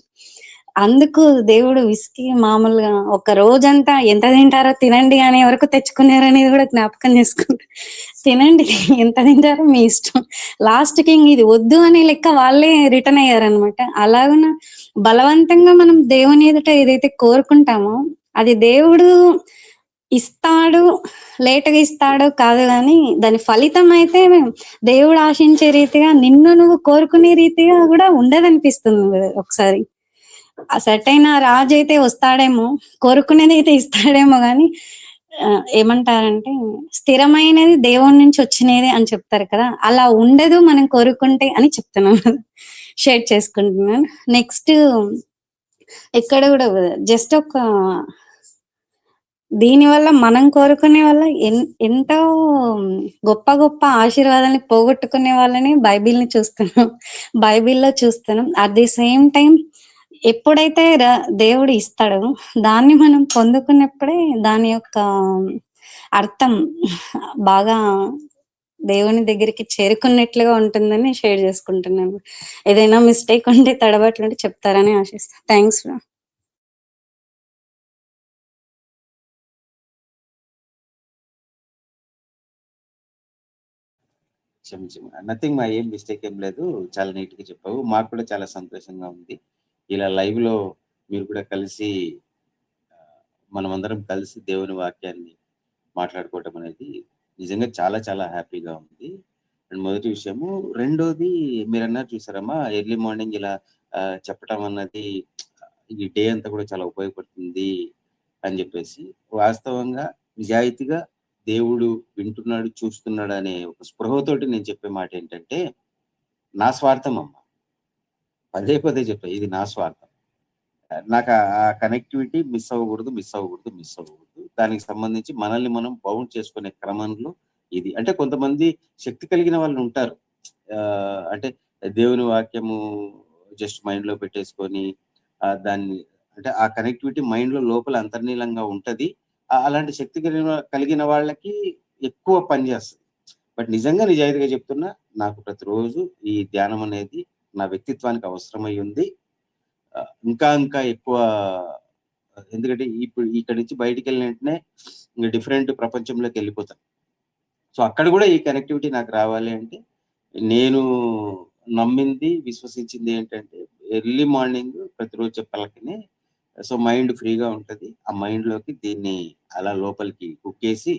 అందుకు దేవుడు విసికి మామూలుగా ఒక రోజంతా ఎంత తింటారో తినండి అనే వరకు తెచ్చుకున్నారు అనేది కూడా జ్ఞాపకం చేసుకుంటారు. తినండి, ఎంత తింటారో మీ ఇష్టం. లాస్ట్ కి ఇది వద్దు అనే లెక్క వాళ్ళే రిటర్న్ అయ్యారనమాట. అలాగున బలవంతంగా మనం దేవుని ఎదుట ఏదైతే కోరుకుంటామో అది దేవుడు ఇస్తాడు, లేటుగా ఇస్తాడో కాదు, కానీ దాని ఫలితం అయితే దేవుడు ఆశించే రీతిగా, నిన్ను నువ్వు కోరుకునే రీతిగా కూడా ఉండదనిపిస్తుంది ఒకసారి. ఆ సర్టైన రాజు అయితే వస్తాడేమో, కోరుకునేది అయితే ఇస్తాడేమో, కానీ ఏమంటారంటే స్థిరమైనది దేవుడి నుంచి వచ్చినది అని చెప్తారు కదా, అలా ఉండదు మనం కోరుకుంటే అని చెప్తున్నాను, షేర్ చేసుకుంటున్నాను. నెక్స్ట్ ఇక్కడ కూడా జస్ట్ ఒక దీనివల్ల మనం కోరుకునే వల్ల ఎంతో గొప్ప గొప్ప ఆశీర్వాదాన్ని పోగొట్టుకునే వాళ్ళని బైబిల్ని చూస్తున్నాం, బైబిల్లో చూస్తున్నాం. అట్ ది సేమ్ టైం ఎప్పుడైతే దేవుడు ఇస్తాడో దాన్ని మనం పొందుకున్నప్పుడే దాని యొక్క అర్థం బాగా దేవుని దగ్గరికి చేరుకున్నట్లుగా ఉంటుందని షేర్ చేసుకుంటున్నాను. ఏదైనా మిస్టేక్ ఉంటే తడబట్లు ఉంటే చెప్తారని ఆశిస్తాను. థ్యాంక్స్. నథింగ్ మా, ఏం మిస్టేక్ ఏం లేదు, చాలా నీట్ గా చెప్పావు. మాకు కూడా చాలా సంతోషంగా ఉంది ఇలా లైవ్ లో మీరు కూడా కలిసి మనమందరం కలిసి దేవుని వాక్యాన్ని మాట్లాడుకోవటం అనేది నిజంగా చాలా చాలా హ్యాపీగా ఉంది. అండ్ మొదటి విషయము. రెండోది మీరు అన్నారు చూసారమ్మా, ఎర్లీ మార్నింగ్ ఇలా చెప్పటం అన్నది ఈ డే అంతా కూడా చాలా ఉపయోగపడుతుంది అని చెప్పేసి, వాస్తవంగా నిజాయితీగా దేవుడు వింటున్నాడు, చూస్తున్నాడు అనే ఒక స్పృహతోటి నేను చెప్పే మాట ఏంటంటే, నా స్వార్థం అమ్మ, పదే పదే చెప్తా, ఇది నా స్వార్థం. నాకు ఆ కనెక్టివిటీ మిస్ అవ్వకూడదు. దానికి సంబంధించి మనల్ని మనం బౌండ్ చేసుకునే క్రమంలో ఇది. అంటే కొంతమంది శక్తి కలిగిన వాళ్ళు ఉంటారు. అంటే దేవుని వాక్యము జస్ట్ మైండ్‌లో పెట్టేసుకొని దాన్ని అంటే ఆ కనెక్టివిటీ మైండ్‌లో లోపల అంతర్లీనంగా ఉంటది. అలాంటి శక్తి కలిగిన వాళ్ళకి ఎక్కువ పనిచేస్తది. బట్ నిజంగా నిజాయితీగా చెప్తున్నా, నాకు ప్రతిరోజు ఈ ధ్యానం అనేది నా వ్యక్తిత్వానికి అవసరమై ఉంది. ఇంకా ఎక్కువ, ఎందుకంటే ఇప్పుడు ఇక్కడి నుంచి బయటికెళ్ళిన వెంటనే ఇంక డిఫరెంట్ ప్రపంచంలోకెళ్ళిపోతాను. సో, అక్కడ గూడా ఈ కనెక్టివిటీ నాకు రావాలి అంటే, నేను నమ్మింది, విశ్వసించింది ఏంటంటే, ఎర్లీ మార్నింగ్ ప్రతిరోజు చెప్పలకనే సో, మైండ్ ఫ్రీగా ఉంటది. ఆ మైండ్‌లోకి దీన్ని అలా లోపలికి కుక్కేసి,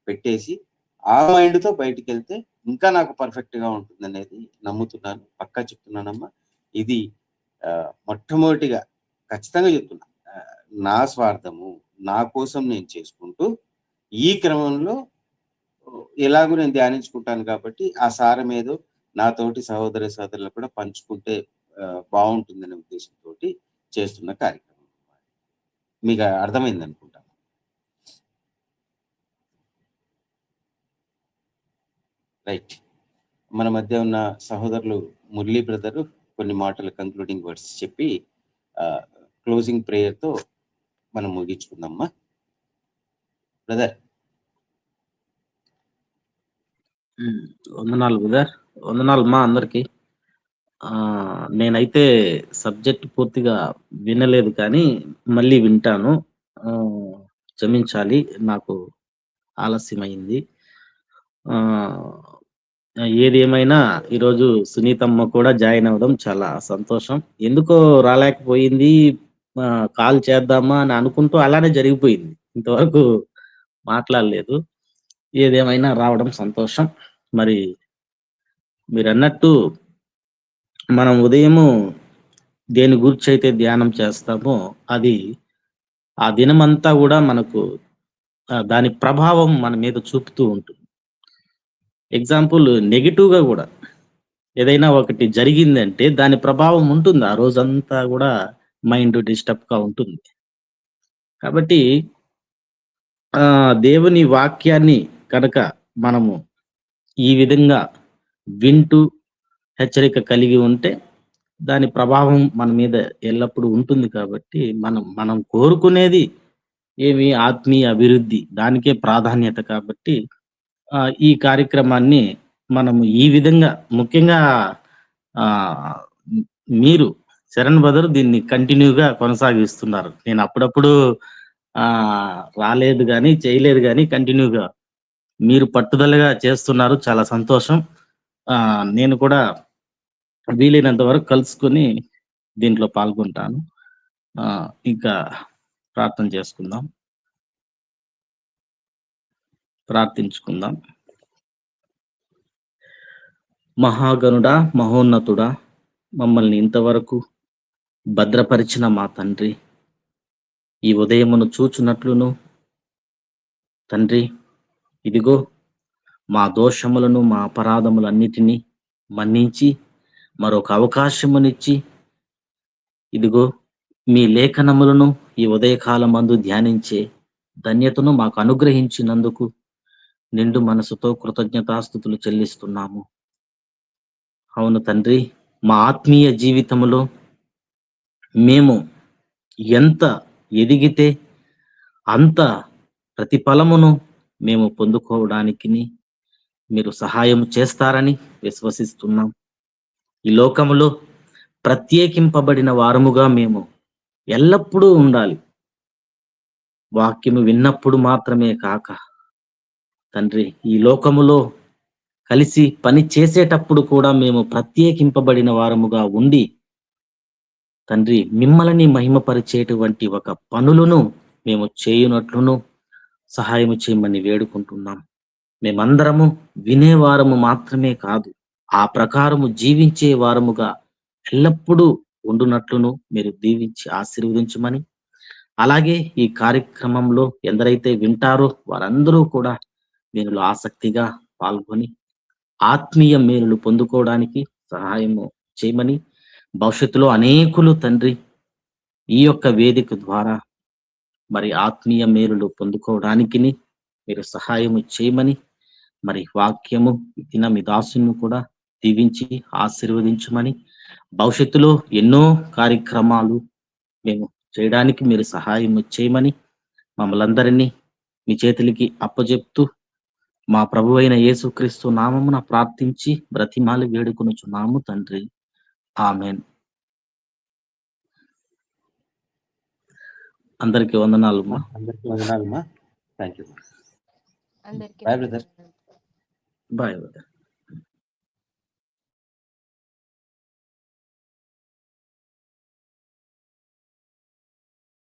పెట్టేసి, ఆ మైండ్‌తో బయటికెళ్తే ఇంకా నాకు పర్ఫెక్ట్‌గా ఉంటుందనేది నమ్ముతున్నాను. పక్కా చెప్తున్నానమ్మా. ఇది మొట్టమొదటిగా ఖచ్చితంగా చెప్తున్నా. నా స్వార్థము, నా కోసం నేను చేసుకుంటూ, ఈ క్రమంలో ఎలాగో నేను ధ్యానించుకుంటాను కాబట్టి, ఆ సారమేదో నాతోటి సహోదర సహోదరులకు కూడా పంచుకుంటే బావుంటుందనే ఉద్దేశంతోటి చేస్తున్న కార్యక్రమం. మీకు అర్థమైందనుకుంటాను. రైట్. మన మధ్య ఉన్న సహోదరులు మురళీ బ్రదరు కొన్ని మాటలు కంక్లూడింగ్ వర్డ్స్ చెప్పి క్లోజింగ్ ప్రేయర్‌తో మనం ముగించుకుందామా. బ్రదర్. వందనాలు బ్రదర్. వందనాలమ్మా అందరికి. నేనైతే సబ్జెక్ట్ పూర్తిగా వినలేదు కానీ మళ్ళీ వింటాను. క్షమించాలి, నాకు ఆలస్యమైంది. ఏది ఏమైనా ఈరోజు సునీతమ్మ కూడా జాయిన్ అవ్వడం చాలా సంతోషం. ఎందుకో రాలేకపోయింది. కాల్ చేద్దామా అని అనుకుంటూ అలానే జరిగిపోయింది. ఇంతవరకు మాట్లాడలేదు. ఏదేమైనా రావడం సంతోషం. మరి మీరన్నట్టు మనం ఉదయము దేని గురించైతే ధ్యానం చేస్తామో అది ఆ దినమంతా గూడా మనకు దాని ప్రభావం మన మీద చూపుతూ ఉంటుంది. ఎగ్జాంపుల్ నెగెటివ్‌గా గూడా ఏదైనా ఒకటి జరిగిందంటే దాని ప్రభావం ఉంటుంది. ఆ రోజంతా గూడా మైండ్ డిస్టర్బ్‌గా ఉంటుంది. కాబట్టి దేవుని వాక్యాన్ని కనుక మనము ఈ విధంగా వింటూ హెచ్చరిక కలిగి ఉంటే దాని ప్రభావం మన మీద ఎల్లప్పుడూ ఉంటుంది. కాబట్టి మనం కోరుకునేది ఏమి ఆత్మీయ అభివృద్ధి, దానికే ప్రాధాన్యత. కాబట్టి ఈ కార్యక్రమాన్ని మనము ఈ విధంగా ముఖ్యంగా మీరు శరణ్ బ్రదర్ దీన్ని కంటిన్యూగా కొనసాగిస్తున్నారు. నేను అప్పుడప్పుడు రాలేదు గానీ, చేయలేదు గానీ కంటిన్యూగా మీరు పట్టుదలగా చేస్తున్నారు. చాలా సంతోషం. నేను కూడా వీలైనంత వరకు కలుసుకొని దీంట్లో పాల్గొంటాను. ఇంకా ప్రార్థన చేసుకుందాం. ప్రార్థించుకుందాం. మహాగణుడా, మహోన్నతుడా, మమ్మల్ని ఇంతవరకు భద్రపరిచిన మా తండ్రి, ఈ ఉదయమును చూచున్నట్లును తండ్రి, ఇదిగో మా దోషములను, మా అపరాధములన్నిటినీ మన్నించి మరొక అవకాశమునిచ్చి, ఇదిగో మీ లేఖనములను ఈ ఉదయకాలమందు ధ్యానించే ధన్యతను మాకు అనుగ్రహించినందుకు నిండు మనసుతో కృతజ్ఞతాస్తుతులు చెల్లిస్తున్నాము. అవును తండ్రి, మా ఆత్మీయ జీవితములో మేము ఎంత ఎదిగితే అంత ప్రతిఫలమును మేము పొందుకోవడానికి మీరు సహాయం చేస్తారని విశ్వసిస్తున్నాం. ఈ లోకములో ప్రత్యేకింపబడిన వారముగా మేము ఎల్లప్పుడూ ఉండాలి. వాక్యము విన్నప్పుడు మాత్రమే కాక తండ్రి, ఈ లోకములో కలిసి పని చేసేటప్పుడు కూడా మేము ప్రత్యేకింపబడిన వారముగా ఉండి తండ్రి, మిమ్మల్ని మహిమపరిచేటువంటి ఒక పనులను మేము చేయునట్లును సహాయం చేయమని వేడుకుంటున్నాం. మేమందరము వినేవారము మాత్రమే కాదు, ఆ ప్రకారము జీవించే వారముగా ఎల్లప్పుడూ ఉండునట్లును మీరు దీవించి ఆశీర్వదించమని, అలాగే ఈ కార్యక్రమంలో ఎందరైతే వింటారో వారందరూ కూడా దీనిలో ఆసక్తిగా పాల్గొని ఆత్మీయ మేలులు పొందుకోవడానికి సహాయము చేయమని భవిష్యత్తులో అనేకులు తండ్రి ఈ యొక్క వేదిక ద్వారా మరి ఆత్మీయ మేలులు పొందుకోవడానికి మీరు సహాయము చేయమని, మరి వాక్యము విన్న మీ దాసును కూడా దీవించి ఆశీర్వదించమని, భవిష్యత్తులో ఎన్నో కార్యక్రమాలు మేము చేయడానికి మీరు సహాయం చేయమని మమ్మల్ందరినీ మీ చేతులకి అప్పజెప్తూ మా ప్రభు అయిన యేసుక్రీస్తు నామమున ప్రార్థించి బ్రతిమాలి వేడుకొనుచున్నాము తండ్రి. ఆమెన్. అందరికీ వందనాలు. అందరికీ వందనాలమ్మా. Thank you. అందరికీ బాయ్ బ్రదర్. Bye brother.